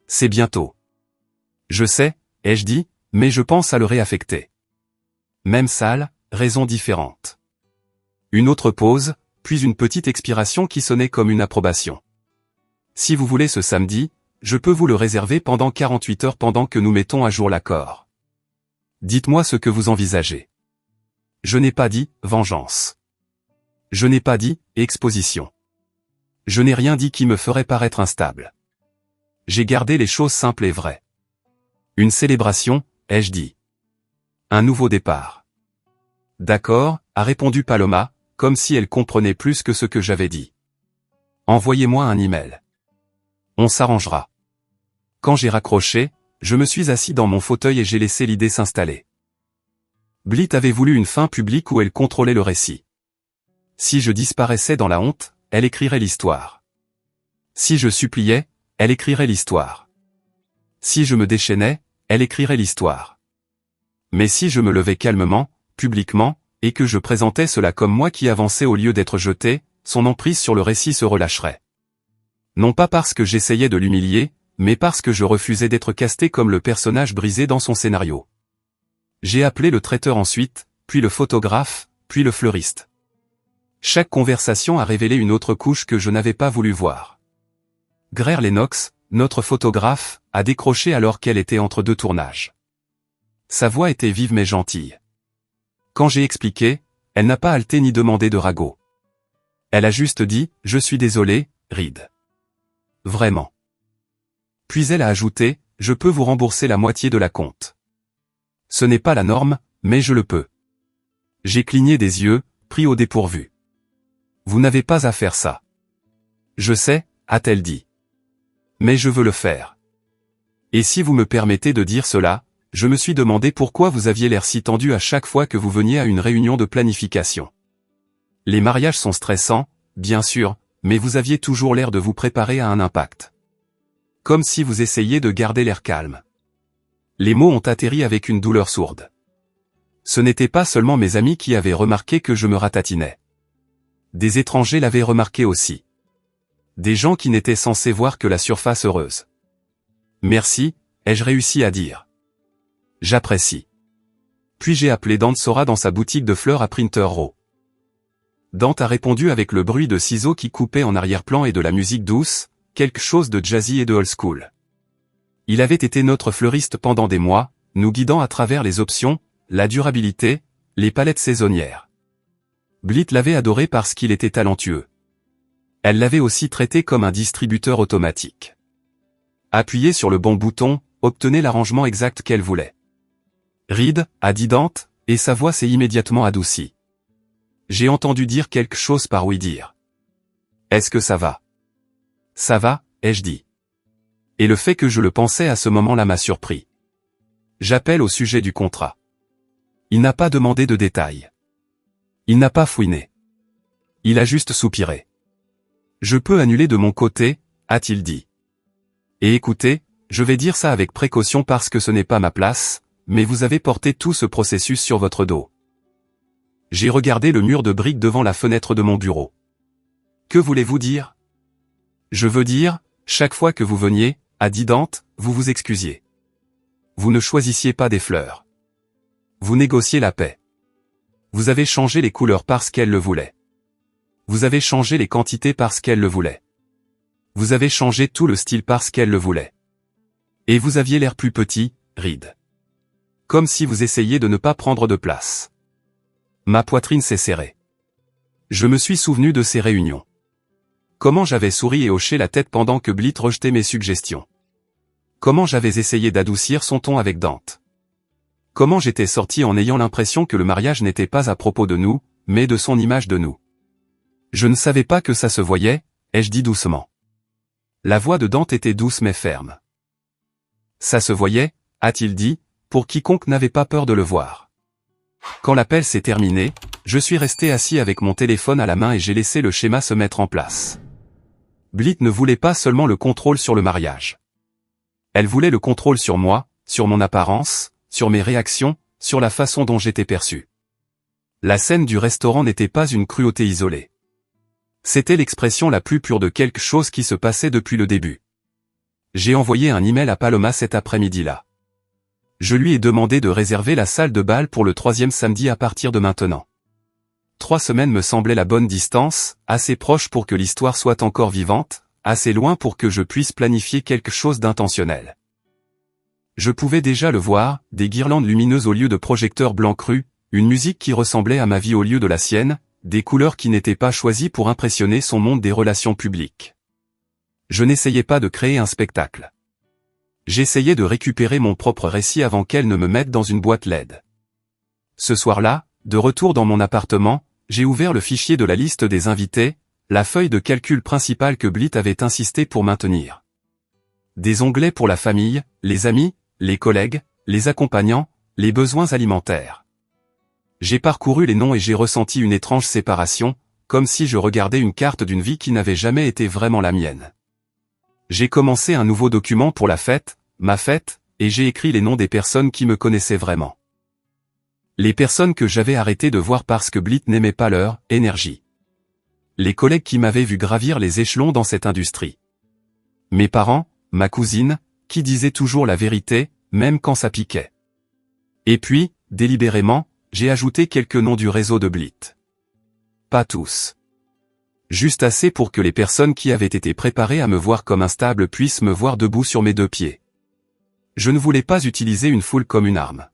C'est bientôt. Je sais, ai-je dit, mais je pense à le réaffecter. Même salle, raison différente. Une autre pause, puis une petite expiration qui sonnait comme une approbation. Si vous voulez ce samedi, je peux vous le réserver pendant 48 heures pendant que nous mettons à jour l'accord. Dites-moi ce que vous envisagez. Je n'ai pas dit « vengeance ». Je n'ai pas dit « exposition ». Je n'ai rien dit qui me ferait paraître instable. J'ai gardé les choses simples et vraies. Une célébration, ai-je dit. Un nouveau départ. D'accord, a répondu Paloma, comme si elle comprenait plus que ce que j'avais dit. Envoyez-moi un email. On s'arrangera. Quand j'ai raccroché, je me suis assis dans mon fauteuil et j'ai laissé l'idée s'installer. Blit avait voulu une fin publique où elle contrôlait le récit. Si je disparaissais dans la honte, elle écrirait l'histoire. Si je suppliais, elle écrirait l'histoire. Si je me déchaînais, elle écrirait l'histoire. Mais si je me levais calmement, publiquement, et que je présentais cela comme moi qui avançais au lieu d'être jeté, son emprise sur le récit se relâcherait. Non pas parce que j'essayais de l'humilier, mais parce que je refusais d'être casté comme le personnage brisé dans son scénario. J'ai appelé le traiteur ensuite, puis le photographe, puis le fleuriste. Chaque conversation a révélé une autre couche que je n'avais pas voulu voir. Greer Lennox, notre photographe, a décroché alors qu'elle était entre 2 tournages. Sa voix était vive mais gentille. Quand j'ai expliqué, elle n'a pas halté ni demandé de ragot. Elle a juste dit « Je suis désolé, Reed. Vraiment. » Puis elle a ajouté « Je peux vous rembourser la moitié de la compte. » Ce n'est pas la norme, mais je le peux. J'ai cligné des yeux, pris au dépourvu. Vous n'avez pas à faire ça. Je sais, a-t-elle dit. Mais je veux le faire. Et si vous me permettez de dire cela, je me suis demandé pourquoi vous aviez l'air si tendu à chaque fois que vous veniez à une réunion de planification. Les mariages sont stressants, bien sûr, mais vous aviez toujours l'air de vous préparer à un impact. Comme si vous essayiez de garder l'air calme. Les mots ont atterri avec une douleur sourde. Ce n'était pas seulement mes amis qui avaient remarqué que je me ratatinais. Des étrangers l'avaient remarqué aussi. Des gens qui n'étaient censés voir que la surface heureuse. Merci, ai-je réussi à dire. J'apprécie. Puis j'ai appelé Dante Sora dans sa boutique de fleurs à Printer Row. Dante a répondu avec le bruit de ciseaux qui coupaient en arrière-plan et de la musique douce, quelque chose de jazzy et de old school. Il avait été notre fleuriste pendant des mois, nous guidant à travers les options, la durabilité, les palettes saisonnières. Blit l'avait adoré parce qu'il était talentueux. Elle l'avait aussi traité comme un distributeur automatique. Appuyez sur le bon bouton, obtenez l'arrangement exact qu'elle voulait. Reed, a dit Dante, et sa voix s'est immédiatement adoucie. J'ai entendu dire quelque chose par oui dire. Est-ce que ça va? Ça va, ai-je dit. Et le fait que je le pensais à ce moment-là m'a surpris. J'appelle au sujet du contrat. Il n'a pas demandé de détails. Il n'a pas fouiné. Il a juste soupiré. Je peux annuler de mon côté, a-t-il dit. Et écoutez, je vais dire ça avec précaution parce que ce n'est pas ma place, mais vous avez porté tout ce processus sur votre dos. J'ai regardé le mur de briques devant la fenêtre de mon bureau. Que voulez-vous dire? Je veux dire, chaque fois que vous veniez, a dit Dante, vous vous excusiez. Vous ne choisissiez pas des fleurs. Vous négociez la paix. Vous avez changé les couleurs parce qu'elle le voulait. Vous avez changé les quantités parce qu'elle le voulait. Vous avez changé tout le style parce qu'elle le voulait. Et vous aviez l'air plus petit, Reed. Comme si vous essayiez de ne pas prendre de place. Ma poitrine s'est serrée. Je me suis souvenu de ces réunions. Comment j'avais souri et hoché la tête pendant que Blit rejetait mes suggestions. Comment j'avais essayé d'adoucir son ton avec Dante. Comment j'étais sorti en ayant l'impression que le mariage n'était pas à propos de nous, mais de son image de nous. Je ne savais pas que ça se voyait, ai-je dit doucement. La voix de Dante était douce mais ferme. Ça se voyait, a-t-il dit, pour quiconque n'avait pas peur de le voir. Quand l'appel s'est terminé, je suis resté assis avec mon téléphone à la main et j'ai laissé le schéma se mettre en place. Blythe ne voulait pas seulement le contrôle sur le mariage. Elle voulait le contrôle sur moi, sur mon apparence, sur mes réactions, sur la façon dont j'étais perçu. La scène du restaurant n'était pas une cruauté isolée. C'était l'expression la plus pure de quelque chose qui se passait depuis le début. J'ai envoyé un email à Paloma cet après-midi-là. Je lui ai demandé de réserver la salle de bal pour le 3e samedi à partir de maintenant. 3 semaines me semblait la bonne distance, assez proche pour que l'histoire soit encore vivante, assez loin pour que je puisse planifier quelque chose d'intentionnel. Je pouvais déjà le voir, des guirlandes lumineuses au lieu de projecteurs blancs crus, une musique qui ressemblait à ma vie au lieu de la sienne, des couleurs qui n'étaient pas choisies pour impressionner son monde des relations publiques. Je n'essayais pas de créer un spectacle. J'essayais de récupérer mon propre récit avant qu'elle ne me mette dans une boîte LED. Ce soir-là, de retour dans mon appartement, j'ai ouvert le fichier de la liste des invités, la feuille de calcul principale que Blythe avait insisté pour maintenir. Des onglets pour la famille, les amis, les collègues, les accompagnants, les besoins alimentaires. J'ai parcouru les noms et j'ai ressenti une étrange séparation, comme si je regardais une carte d'une vie qui n'avait jamais été vraiment la mienne. J'ai commencé un nouveau document pour la fête, ma fête, et j'ai écrit les noms des personnes qui me connaissaient vraiment. Les personnes que j'avais arrêté de voir parce que Blythe n'aimait pas leur énergie. Les collègues qui m'avaient vu gravir les échelons dans cette industrie. Mes parents, ma cousine, qui disaient toujours la vérité, même quand ça piquait. Et puis, délibérément, j'ai ajouté quelques noms du réseau de Blythe. Pas tous. Juste assez pour que les personnes qui avaient été préparées à me voir comme instable puissent me voir debout sur mes 2 pieds. Je ne voulais pas utiliser une foule comme une arme.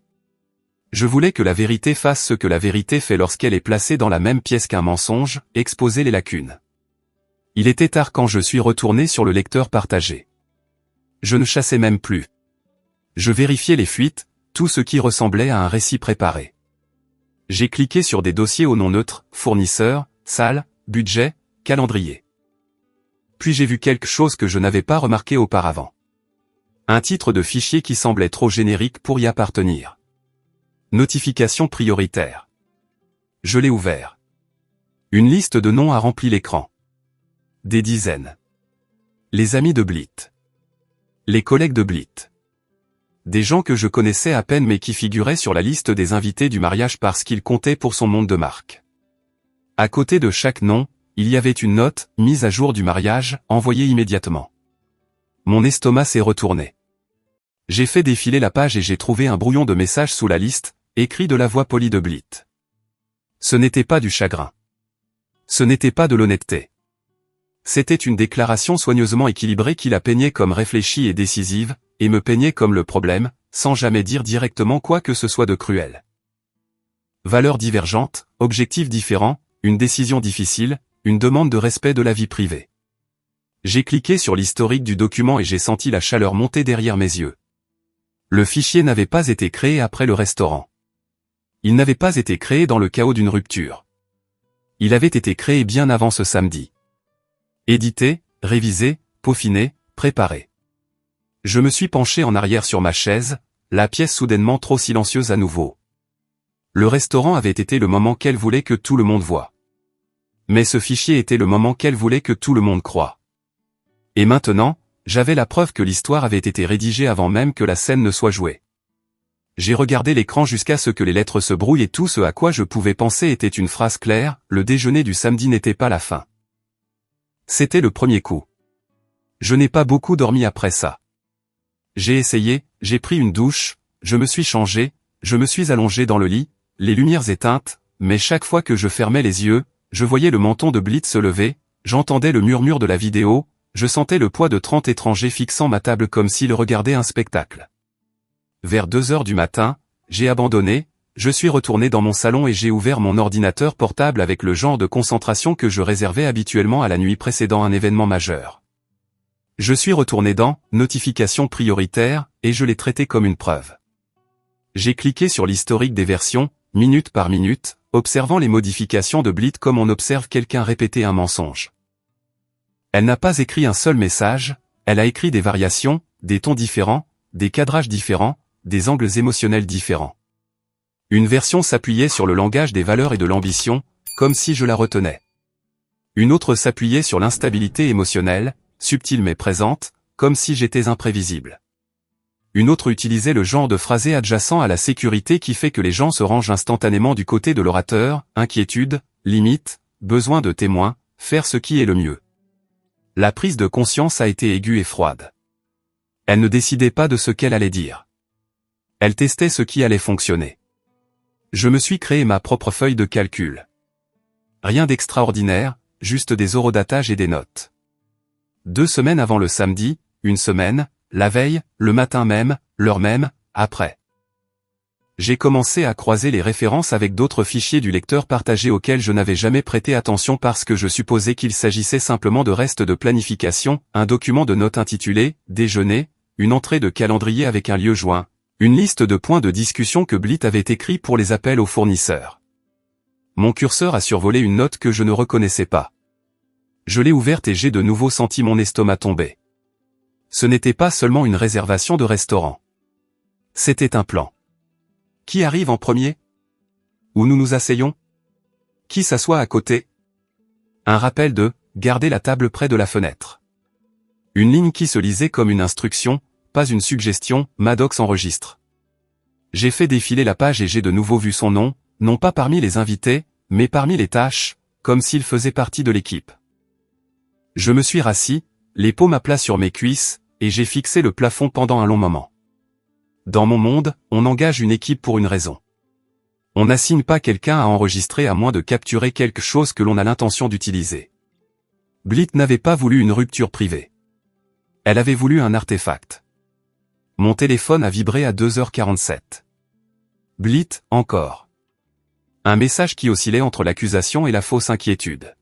Je voulais que la vérité fasse ce que la vérité fait lorsqu'elle est placée dans la même pièce qu'un mensonge, exposer les lacunes. Il était tard quand je suis retourné sur le lecteur partagé. Je ne chassais même plus. Je vérifiais les fuites, tout ce qui ressemblait à un récit préparé. J'ai cliqué sur des dossiers au nom neutre, fournisseurs, salle, budget, calendrier. Puis j'ai vu quelque chose que je n'avais pas remarqué auparavant. Un titre de fichier qui semblait trop générique pour y appartenir. Notification prioritaire. Je l'ai ouvert. Une liste de noms a rempli l'écran. Des dizaines. Les amis de Blythe. Les collègues de Blythe. Des gens que je connaissais à peine mais qui figuraient sur la liste des invités du mariage parce qu'ils comptaient pour son monde de marque. À côté de chaque nom, il y avait une note, mise à jour du mariage, envoyée immédiatement. Mon estomac s'est retourné. J'ai fait défiler la page et j'ai trouvé un brouillon de messages sous la liste, écrit de la voix polie de Blythe. Ce n'était pas du chagrin. Ce n'était pas de l'honnêteté. C'était une déclaration soigneusement équilibrée qui la peignait comme réfléchie et décisive, et me peignait comme le problème, sans jamais dire directement quoi que ce soit de cruel. Valeurs divergentes, objectifs différents, une décision difficile, une demande de respect de la vie privée. J'ai cliqué sur l'historique du document et j'ai senti la chaleur monter derrière mes yeux. Le fichier n'avait pas été créé après le restaurant. Il n'avait pas été créé dans le chaos d'une rupture. Il avait été créé bien avant ce samedi. Édité, révisé, peaufiné, préparé. Je me suis penché en arrière sur ma chaise, la pièce soudainement trop silencieuse à nouveau. Le restaurant avait été le moment qu'elle voulait que tout le monde voie. Mais ce fichier était le moment qu'elle voulait que tout le monde croie. Et maintenant, j'avais la preuve que l'histoire avait été rédigée avant même que la scène ne soit jouée. J'ai regardé l'écran jusqu'à ce que les lettres se brouillent et tout ce à quoi je pouvais penser était une phrase claire, le déjeuner du samedi n'était pas la fin. C'était le premier coup. Je n'ai pas beaucoup dormi après ça. J'ai essayé, j'ai pris une douche, je me suis changé, je me suis allongé dans le lit, les lumières éteintes, mais chaque fois que je fermais les yeux, je voyais le menton de Blythe se lever, j'entendais le murmure de la vidéo, je sentais le poids de 30 étrangers fixant ma table comme s'ils regardaient un spectacle. Vers 2 heures du matin, j'ai abandonné, je suis retourné dans mon salon et j'ai ouvert mon ordinateur portable avec le genre de concentration que je réservais habituellement à la nuit précédant un événement majeur. Je suis retourné dans « Notification prioritaire » et je l'ai traité comme une preuve. J'ai cliqué sur l'historique des versions, minute par minute, observant les modifications de Blythe comme on observe quelqu'un répéter un mensonge. Elle n'a pas écrit un seul message, Elle a écrit des variations, des tons différents, des cadrages différents, des angles émotionnels différents. Une version s'appuyait sur le langage des valeurs et de l'ambition, comme si je la retenais. Une autre s'appuyait sur l'instabilité émotionnelle, subtile mais présente, comme si j'étais imprévisible. Une autre utilisait le genre de phrasé adjacent à la sécurité qui fait que les gens se rangent instantanément du côté de l'orateur, inquiétude, limite, besoin de témoins, faire ce qui est le mieux. La prise de conscience a été aiguë et froide. Elle ne décidait pas de ce qu'elle allait dire. Elle testait ce qui allait fonctionner. Je me suis créé ma propre feuille de calcul. Rien d'extraordinaire, juste des horodatages et des notes. 2 semaines avant le samedi, 1 semaine, la veille, le matin même, l'heure même, après. J'ai commencé à croiser les références avec d'autres fichiers du lecteur partagé auxquels je n'avais jamais prêté attention parce que je supposais qu'il s'agissait simplement de restes de planification, un document de notes intitulé « Déjeuner », une entrée de calendrier avec un lieu joint, une liste de points de discussion que Blit avait écrit pour les appels aux fournisseurs. Mon curseur a survolé une note que je ne reconnaissais pas. Je l'ai ouverte et j'ai de nouveau senti mon estomac tomber. Ce n'était pas seulement une réservation de restaurant. C'était un plan. Qui arrive en premier? Où nous nous asseyons? Qui s'assoit à côté? Un rappel de « garder la table près de la fenêtre ». Une ligne qui se lisait comme une instruction, pas une suggestion, Maddox enregistre. J'ai fait défiler la page et j'ai de nouveau vu son nom, non pas parmi les invités, mais parmi les tâches, comme s'il faisait partie de l'équipe. Je me suis rassis, les paumes à plat sur mes cuisses, et j'ai fixé le plafond pendant un long moment. Dans mon monde, on engage une équipe pour une raison. On n'assigne pas quelqu'un à enregistrer à moins de capturer quelque chose que l'on a l'intention d'utiliser. Blit n'avait pas voulu une rupture privée. Elle avait voulu un artefact. Mon téléphone a vibré à 2h47. Blit, encore. Un message qui oscillait entre l'accusation et la fausse inquiétude.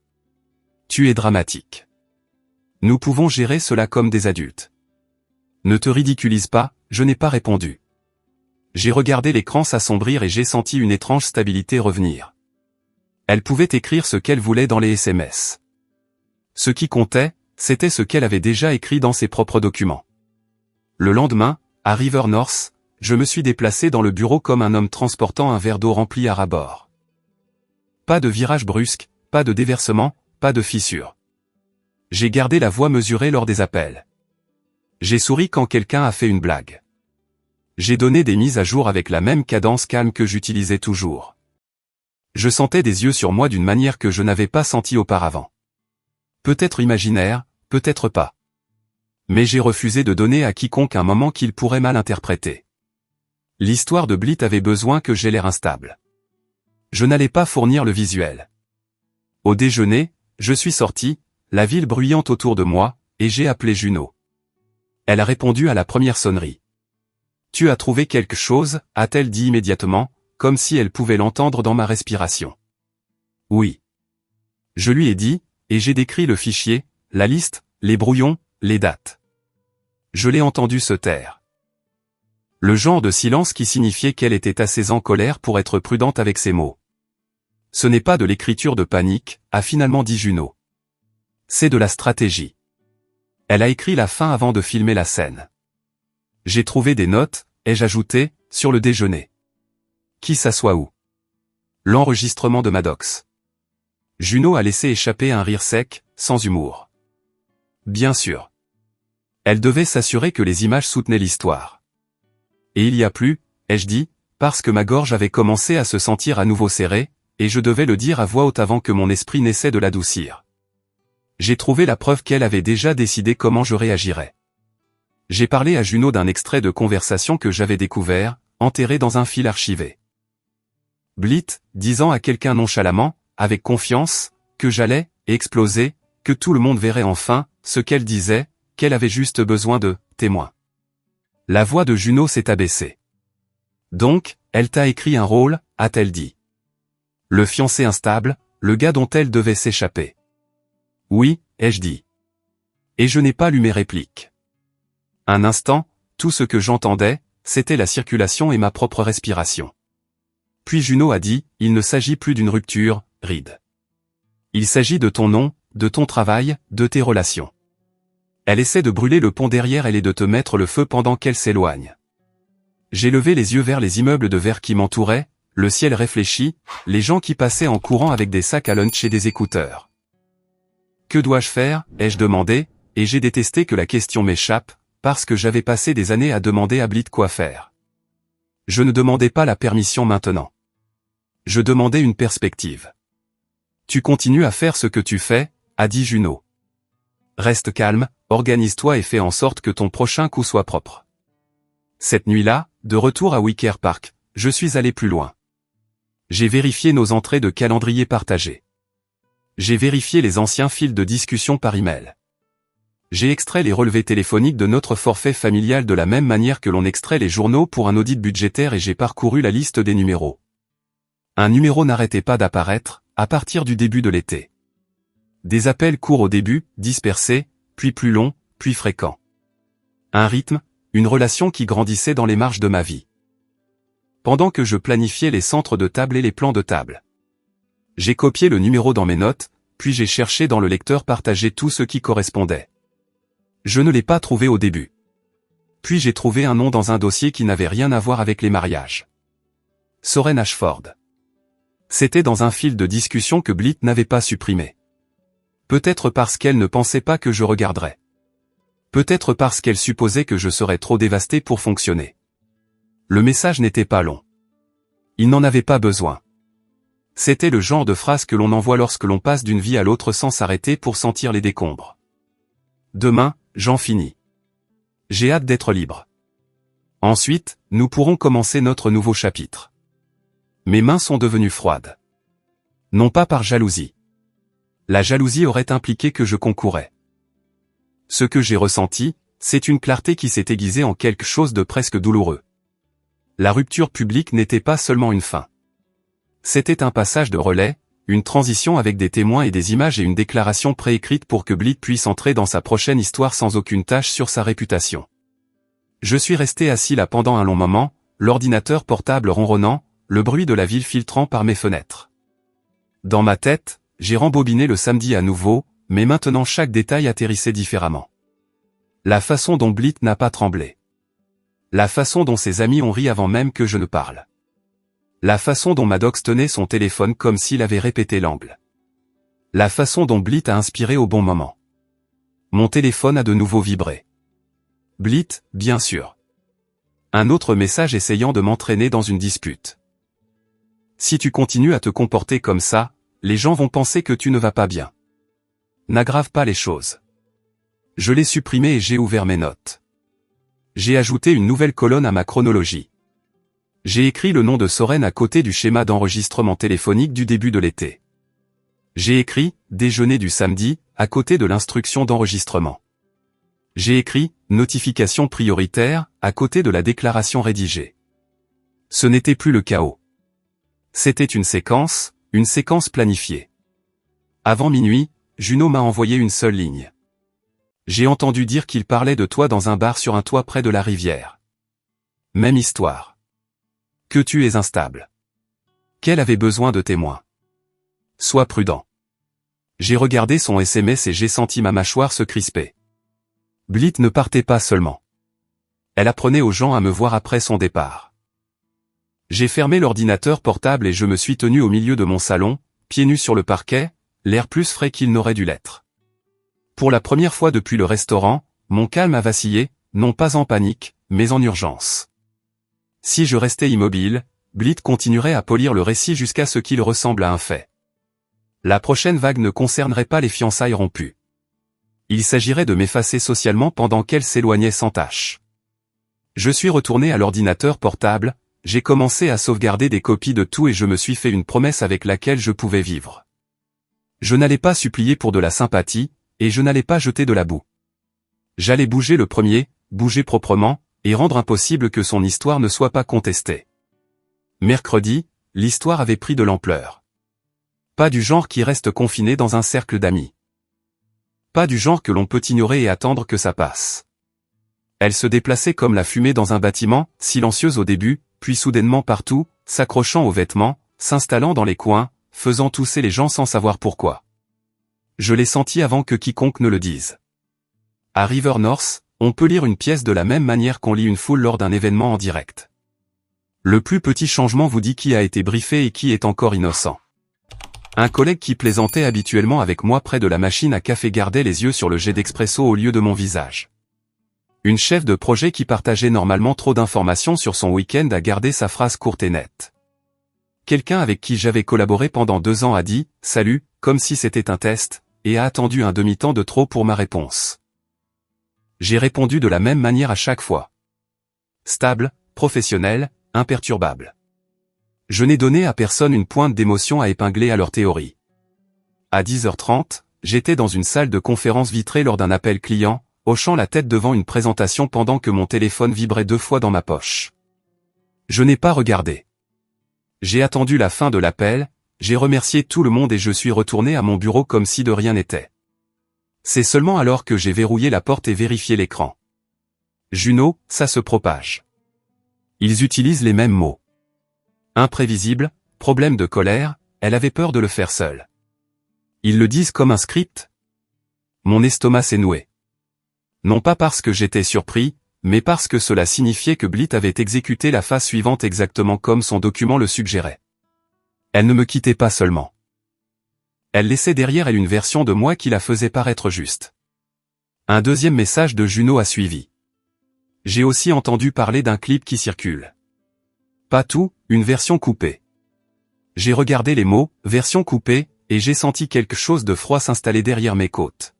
Tu es dramatique. Nous pouvons gérer cela comme des adultes. Ne te ridiculise pas, je n'ai pas répondu. J'ai regardé l'écran s'assombrir et j'ai senti une étrange stabilité revenir. Elle pouvait écrire ce qu'elle voulait dans les SMS. Ce qui comptait, c'était ce qu'elle avait déjà écrit dans ses propres documents. Le lendemain, à River North, je me suis déplacé dans le bureau comme un homme transportant un verre d'eau rempli à ras-bord. Pas de virage brusque, pas de déversement, pas de fissure. J'ai gardé la voix mesurée lors des appels. J'ai souri quand quelqu'un a fait une blague. J'ai donné des mises à jour avec la même cadence calme que j'utilisais toujours. Je sentais des yeux sur moi d'une manière que je n'avais pas sentie auparavant. Peut-être imaginaire, peut-être pas. Mais j'ai refusé de donner à quiconque un moment qu'il pourrait mal interpréter. L'histoire de Blit avait besoin que j'aie l'air instable. Je n'allais pas fournir le visuel. Au déjeuner, je suis sorti, la ville bruyante autour de moi, et j'ai appelé Juno. Elle a répondu à la première sonnerie. « Tu as trouvé quelque chose ?» a-t-elle dit immédiatement, comme si elle pouvait l'entendre dans ma respiration. « Oui. » Je lui ai dit, et j'ai décrit le fichier, la liste, les brouillons, les dates. Je l'ai entendu se taire. Le genre de silence qui signifiait qu'elle était assez en colère pour être prudente avec ses mots. « Ce n'est pas de l'écriture de panique », a finalement dit Juno. « C'est de la stratégie. » Elle a écrit la fin avant de filmer la scène. J'ai trouvé des notes, ai-je ajouté, sur le déjeuner. Qui s'assoit où? L'enregistrement de Maddox. Juno a laissé échapper un rire sec, sans humour. Bien sûr. Elle devait s'assurer que les images soutenaient l'histoire. Et il y a plus, ai-je dit, parce que ma gorge avait commencé à se sentir à nouveau serrée, et je devais le dire à voix haute avant que mon esprit n'essaie de l'adoucir. J'ai trouvé la preuve qu'elle avait déjà décidé comment je réagirais. J'ai parlé à Juno d'un extrait de conversation que j'avais découvert, enterré dans un fil archivé. Blit, disant à quelqu'un nonchalamment, avec confiance, que j'allais exploser, que tout le monde verrait enfin, ce qu'elle disait, qu'elle avait juste besoin de témoins. La voix de Juno s'est abaissée. Donc, elle t'a écrit un rôle, a-t-elle dit. Le fiancé instable, le gars dont elle devait s'échapper. Oui, ai-je dit. Et je n'ai pas lu mes répliques. Un instant, tout ce que j'entendais, c'était la circulation et ma propre respiration. Puis Juno a dit, il ne s'agit plus d'une rupture, Reed. Il s'agit de ton nom, de ton travail, de tes relations. Elle essaie de brûler le pont derrière elle et de te mettre le feu pendant qu'elle s'éloigne. J'ai levé les yeux vers les immeubles de verre qui m'entouraient, le ciel réfléchi, les gens qui passaient en courant avec des sacs à lunch et des écouteurs. Que dois-je faire, ai-je demandé, et j'ai détesté que la question m'échappe, parce que j'avais passé des années à demander à Blit quoi faire. Je ne demandais pas la permission maintenant. Je demandais une perspective. Tu continues à faire ce que tu fais, a dit Juno. Reste calme, organise-toi et fais en sorte que ton prochain coup soit propre. Cette nuit-là, de retour à Wicker Park, je suis allé plus loin. J'ai vérifié nos entrées de calendrier partagé. J'ai vérifié les anciens fils de discussion par email. J'ai extrait les relevés téléphoniques de notre forfait familial de la même manière que l'on extrait les journaux pour un audit budgétaire et j'ai parcouru la liste des numéros. Un numéro n'arrêtait pas d'apparaître, à partir du début de l'été. Des appels courts au début, dispersés, puis plus longs, puis fréquents. Un rythme, une relation qui grandissait dans les marges de ma vie. Pendant que je planifiais les centres de table et les plans de table. J'ai copié le numéro dans mes notes, puis j'ai cherché dans le lecteur partagé tout ce qui correspondait. Je ne l'ai pas trouvé au début. Puis j'ai trouvé un nom dans un dossier qui n'avait rien à voir avec les mariages. Soren Ashford. C'était dans un fil de discussion que Blit n'avait pas supprimé. Peut-être parce qu'elle ne pensait pas que je regarderais. Peut-être parce qu'elle supposait que je serais trop dévasté pour fonctionner. Le message n'était pas long. Il n'en avait pas besoin. C'était le genre de phrase que l'on envoie lorsque l'on passe d'une vie à l'autre sans s'arrêter pour sentir les décombres. Demain, j'en finis. J'ai hâte d'être libre. Ensuite, nous pourrons commencer notre nouveau chapitre. Mes mains sont devenues froides. Non pas par jalousie. La jalousie aurait impliqué que je concourais. Ce que j'ai ressenti, c'est une clarté qui s'est aiguisée en quelque chose de presque douloureux. La rupture publique n'était pas seulement une fin. C'était un passage de relais, une transition avec des témoins et des images et une déclaration préécrite pour que Blit puisse entrer dans sa prochaine histoire sans aucune tache sur sa réputation. Je suis resté assis là pendant un long moment, l'ordinateur portable ronronnant, le bruit de la ville filtrant par mes fenêtres. Dans ma tête, j'ai rembobiné le samedi à nouveau, mais maintenant chaque détail atterrissait différemment. La façon dont Blit n'a pas tremblé. La façon dont ses amis ont ri avant même que je ne parle. La façon dont Maddox tenait son téléphone comme s'il avait répété l'angle. La façon dont Blit a inspiré au bon moment. Mon téléphone a de nouveau vibré. Blit, bien sûr. Un autre message essayant de m'entraîner dans une dispute. Si tu continues à te comporter comme ça, les gens vont penser que tu ne vas pas bien. N'aggrave pas les choses. Je l'ai supprimé et j'ai ouvert mes notes. J'ai ajouté une nouvelle colonne à ma chronologie. J'ai écrit le nom de Soren à côté du schéma d'enregistrement téléphonique du début de l'été. J'ai écrit « Déjeuner du samedi » à côté de l'instruction d'enregistrement. J'ai écrit « Notification prioritaire » à côté de la déclaration rédigée. Ce n'était plus le chaos. C'était une séquence planifiée. Avant minuit, Juno m'a envoyé une seule ligne. J'ai entendu dire qu'il parlait de toi dans un bar sur un toit près de la rivière. Même histoire. Que tu es instable. Qu'elle avait besoin de témoins. Sois prudent. J'ai regardé son SMS et j'ai senti ma mâchoire se crisper. Blit ne partait pas seulement. Elle apprenait aux gens à me voir après son départ. J'ai fermé l'ordinateur portable et je me suis tenu au milieu de mon salon, pieds nus sur le parquet, l'air plus frais qu'il n'aurait dû l'être. Pour la première fois depuis le restaurant, mon calme a vacillé, non pas en panique, mais en urgence. Si je restais immobile, Blit continuerait à polir le récit jusqu'à ce qu'il ressemble à un fait. La prochaine vague ne concernerait pas les fiançailles rompues. Il s'agirait de m'effacer socialement pendant qu'elle s'éloignait sans tâche. Je suis retourné à l'ordinateur portable, j'ai commencé à sauvegarder des copies de tout et je me suis fait une promesse avec laquelle je pouvais vivre. Je n'allais pas supplier pour de la sympathie, et je n'allais pas jeter de la boue. J'allais bouger le premier, bouger proprement, et rendre impossible que son histoire ne soit pas contestée. Mercredi, l'histoire avait pris de l'ampleur. Pas du genre qui reste confiné dans un cercle d'amis. Pas du genre que l'on peut ignorer et attendre que ça passe. Elle se déplaçait comme la fumée dans un bâtiment, silencieuse au début, puis soudainement partout, s'accrochant aux vêtements, s'installant dans les coins, faisant tousser les gens sans savoir pourquoi. Je l'ai senti avant que quiconque ne le dise. À River North, on peut lire une pièce de la même manière qu'on lit une foule lors d'un événement en direct. Le plus petit changement vous dit qui a été briefé et qui est encore innocent. Un collègue qui plaisantait habituellement avec moi près de la machine à café gardait les yeux sur le jet d'expresso au lieu de mon visage. Une chef de projet qui partageait normalement trop d'informations sur son week-end a gardé sa phrase courte et nette. Quelqu'un avec qui j'avais collaboré pendant 2 ans a dit « Salut », comme si c'était un test, et a attendu un demi-temps de trop pour ma réponse. J'ai répondu de la même manière à chaque fois. Stable, professionnel, imperturbable. Je n'ai donné à personne une pointe d'émotion à épingler à leur théorie. À 10h30, j'étais dans une salle de conférence vitrée lors d'un appel client, hochant la tête devant une présentation pendant que mon téléphone vibrait 2 fois dans ma poche. Je n'ai pas regardé. J'ai attendu la fin de l'appel, j'ai remercié tout le monde et je suis retourné à mon bureau comme si de rien n'était. C'est seulement alors que j'ai verrouillé la porte et vérifié l'écran. Juno, ça se propage. Ils utilisent les mêmes mots. Imprévisible, problème de colère, elle avait peur de le faire seule. Ils le disent comme un script. Mon estomac s'est noué. Non pas parce que j'étais surpris, mais parce que cela signifiait que Blit avait exécuté la phase suivante exactement comme son document le suggérait. Elle ne me quittait pas seulement. Elle laissait derrière elle une version de moi qui la faisait paraître juste. Un deuxième message de Juno a suivi. J'ai aussi entendu parler d'un clip qui circule. Pas tout, une version coupée. J'ai regardé les mots, version coupée, et j'ai senti quelque chose de froid s'installer derrière mes côtes.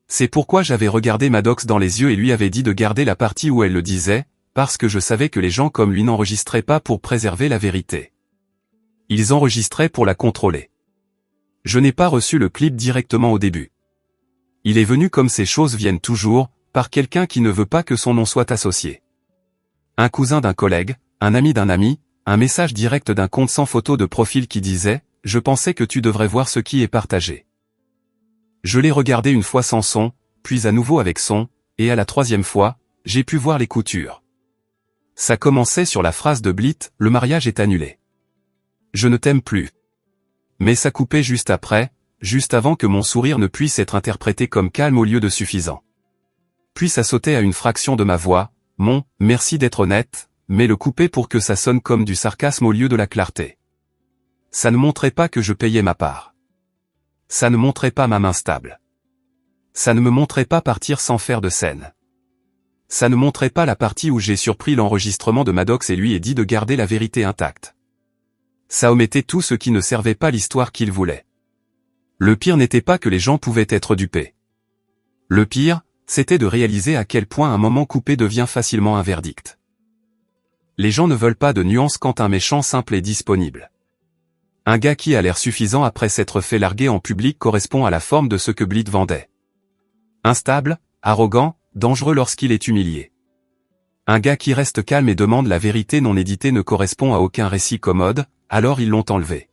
C'est pourquoi j'avais regardé Maddox dans les yeux et lui avais dit de garder la partie où elle le disait, parce que je savais que les gens comme lui n'enregistraient pas pour préserver la vérité. Ils enregistraient pour la contrôler. Je n'ai pas reçu le clip directement au début. Il est venu comme ces choses viennent toujours, par quelqu'un qui ne veut pas que son nom soit associé. Un cousin d'un collègue, un ami d'un ami, un message direct d'un compte sans photo de profil qui disait « Je pensais que tu devrais voir ce qui est partagé ». Je l'ai regardé une fois sans son, puis à nouveau avec son, et à la 3e fois, j'ai pu voir les coutures. Ça commençait sur la phrase de Blit « Le mariage est annulé. Je ne t'aime plus ». Mais ça coupait juste après, juste avant que mon sourire ne puisse être interprété comme calme au lieu de suffisant. Puis ça sautait à une fraction de ma voix, mon « merci d'être honnête », mais le couper pour que ça sonne comme du sarcasme au lieu de la clarté. Ça ne montrait pas que je payais ma part. Ça ne montrait pas ma main stable. Ça ne me montrait pas partir sans faire de scène. Ça ne montrait pas la partie où j'ai surpris l'enregistrement de Maddox et lui ai dit de garder la vérité intacte. Ça omettait tout ce qui ne servait pas l'histoire qu'il voulait. Le pire n'était pas que les gens pouvaient être dupés. Le pire, c'était de réaliser à quel point un moment coupé devient facilement un verdict. Les gens ne veulent pas de nuances quand un méchant simple est disponible. Un gars qui a l'air suffisant après s'être fait larguer en public correspond à la forme de ce que Blit vendait. Instable, arrogant, dangereux lorsqu'il est humilié. Un gars qui reste calme et demande la vérité non éditée ne correspond à aucun récit commode, alors ils l'ont enlevé.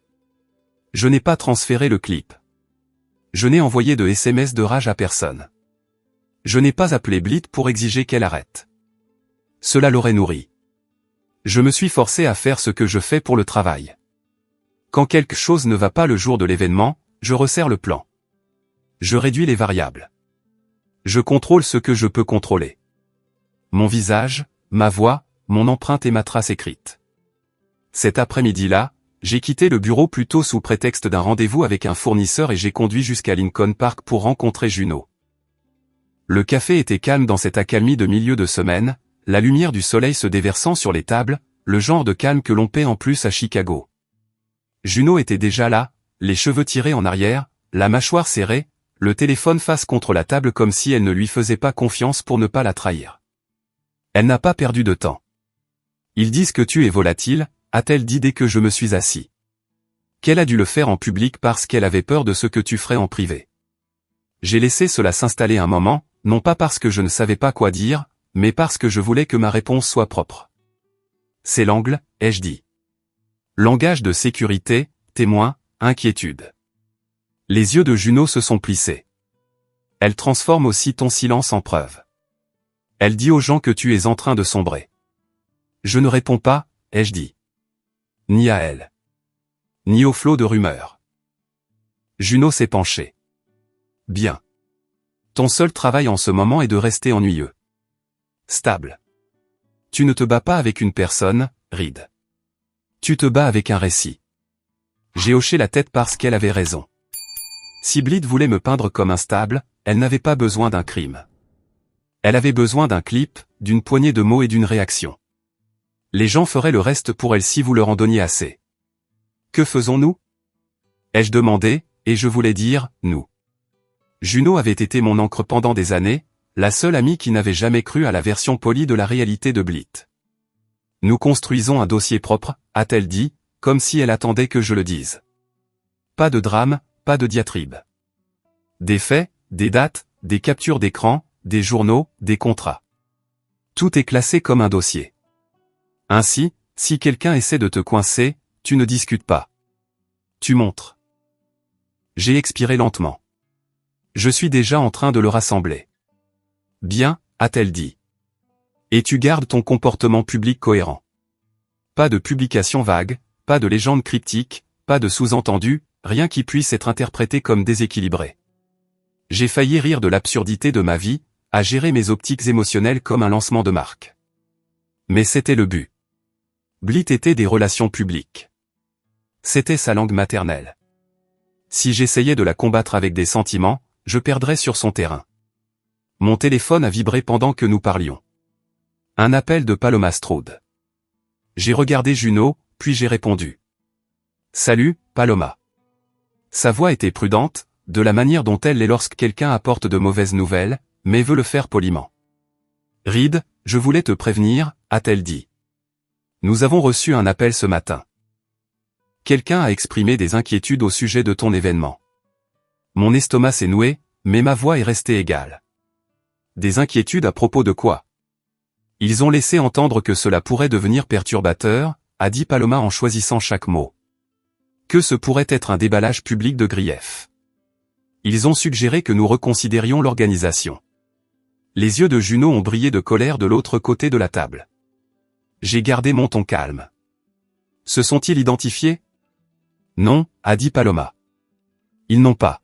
Je n'ai pas transféré le clip. Je n'ai envoyé de SMS de rage à personne. Je n'ai pas appelé Blit pour exiger qu'elle arrête. Cela l'aurait nourri. Je me suis forcé à faire ce que je fais pour le travail. Quand quelque chose ne va pas le jour de l'événement, je resserre le plan. Je réduis les variables. Je contrôle ce que je peux contrôler. Mon visage, ma voix, mon empreinte et ma trace écrite. Cet après-midi-là, j'ai quitté le bureau plus tôt sous prétexte d'un rendez-vous avec un fournisseur et j'ai conduit jusqu'à Lincoln Park pour rencontrer Juno. Le café était calme dans cette accalmie de milieu de semaine, la lumière du soleil se déversant sur les tables, le genre de calme que l'on paie en plus à Chicago. Juno était déjà là, les cheveux tirés en arrière, la mâchoire serrée, le téléphone face contre la table comme si elle ne lui faisait pas confiance pour ne pas la trahir. Elle n'a pas perdu de temps. Ils disent que tu es volatile, a-t-elle dit dès que je me suis assis. Qu'elle a dû le faire en public parce qu'elle avait peur de ce que tu ferais en privé. J'ai laissé cela s'installer un moment, non pas parce que je ne savais pas quoi dire, mais parce que je voulais que ma réponse soit propre. C'est l'angle, ai-je dit. Langage de sécurité, témoin, inquiétude. Les yeux de Juno se sont plissés. Elle transforme aussi ton silence en preuve. Elle dit aux gens que tu es en train de sombrer. Je ne réponds pas, ai-je dit. Ni à elle. Ni au flot de rumeurs. Juno s'est penchée. Bien. Ton seul travail en ce moment est de rester ennuyeux. Stable. Tu ne te bats pas avec une personne, Reed. Tu te bats avec un récit. J'ai hoché la tête parce qu'elle avait raison. Si Blythe voulait me peindre comme instable, elle n'avait pas besoin d'un crime. Elle avait besoin d'un clip, d'une poignée de mots et d'une réaction. Les gens feraient le reste pour elle si vous leur en donniez assez. Que faisons-nous? Ai-je demandé, et je voulais dire, nous. Juno avait été mon encre pendant des années, la seule amie qui n'avait jamais cru à la version polie de la réalité de Blythe. Nous construisons un dossier propre, a-t-elle dit, comme si elle attendait que je le dise. Pas de drame, pas de diatribe. Des faits, des dates, des captures d'écran, des journaux, des contrats. Tout est classé comme un dossier. Ainsi, si quelqu'un essaie de te coincer, tu ne discutes pas. Tu montres. J'ai expiré lentement. Je suis déjà en train de le rassembler. Bien, a-t-elle dit. Et tu gardes ton comportement public cohérent. Pas de publications vagues, pas de légendes cryptiques, pas de sous-entendus, rien qui puisse être interprété comme déséquilibré. J'ai failli rire de l'absurdité de ma vie, à gérer mes optiques émotionnelles comme un lancement de marque. Mais c'était le but. Blythe était des relations publiques. C'était sa langue maternelle. Si j'essayais de la combattre avec des sentiments, je perdrais sur son terrain. Mon téléphone a vibré pendant que nous parlions. Un appel de Paloma Strode. J'ai regardé Juno, puis j'ai répondu. Salut, Paloma. Sa voix était prudente, de la manière dont elle l'est lorsque quelqu'un apporte de mauvaises nouvelles, mais veut le faire poliment. Reed, je voulais te prévenir, a-t-elle dit. Nous avons reçu un appel ce matin. Quelqu'un a exprimé des inquiétudes au sujet de ton événement. Mon estomac s'est noué, mais ma voix est restée égale. Des inquiétudes à propos de quoi? Ils ont laissé entendre que cela pourrait devenir perturbateur, a dit Paloma en choisissant chaque mot. Que ce pourrait être un déballage public de griefs. Ils ont suggéré que nous reconsidérions l'organisation. Les yeux de Juno ont brillé de colère de l'autre côté de la table. J'ai gardé mon ton calme. Se sont-ils identifiés? Non, a dit Paloma. Ils n'ont pas.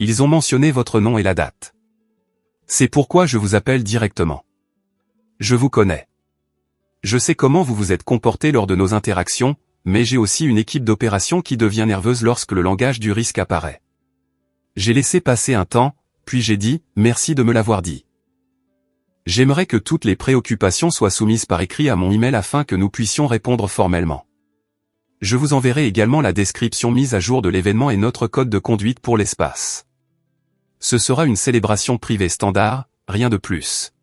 Ils ont mentionné votre nom et la date. C'est pourquoi je vous appelle directement. Je vous connais. Je sais comment vous vous êtes comporté lors de nos interactions, mais j'ai aussi une équipe d'opération qui devient nerveuse lorsque le langage du risque apparaît. J'ai laissé passer un temps, puis j'ai dit, merci de me l'avoir dit. J'aimerais que toutes les préoccupations soient soumises par écrit à mon email afin que nous puissions répondre formellement. Je vous enverrai également la description mise à jour de l'événement et notre code de conduite pour l'espace. Ce sera une célébration privée standard, rien de plus.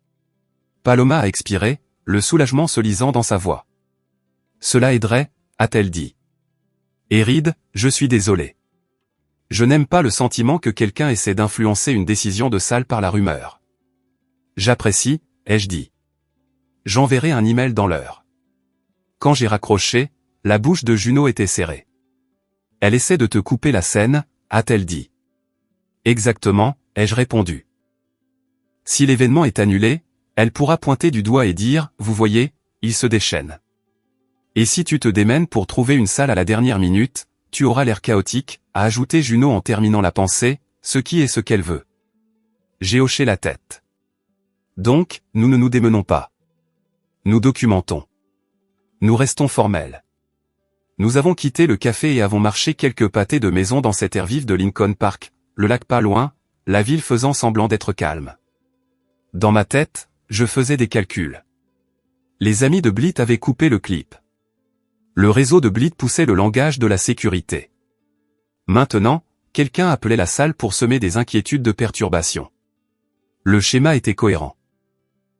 Paloma a expiré, le soulagement se lisant dans sa voix. Cela aiderait, a-t-elle dit. Et Reed, je suis désolé. Je n'aime pas le sentiment que quelqu'un essaie d'influencer une décision de salle par la rumeur. J'apprécie, ai-je dit. J'enverrai un email dans l'heure. Quand j'ai raccroché, la bouche de Juno était serrée. Elle essaie de te couper la scène, a-t-elle dit. Exactement, ai-je répondu. Si l'événement est annulé, elle pourra pointer du doigt et dire, vous voyez, il se déchaîne. Et si tu te démènes pour trouver une salle à la dernière minute, tu auras l'air chaotique, a ajouté Juno en terminant la pensée, ce qui est ce qu'elle veut. J'ai hoché la tête. Donc, nous ne nous démenons pas. Nous documentons. Nous restons formels. Nous avons quitté le café et avons marché quelques pâtés de maison dans cet air vif de Lincoln Park, le lac pas loin, la ville faisant semblant d'être calme. Dans ma tête, je faisais des calculs. Les amis de Blythe avaient coupé le clip. Le réseau de Blythe poussait le langage de la sécurité. Maintenant, quelqu'un appelait la salle pour semer des inquiétudes de perturbation. Le schéma était cohérent.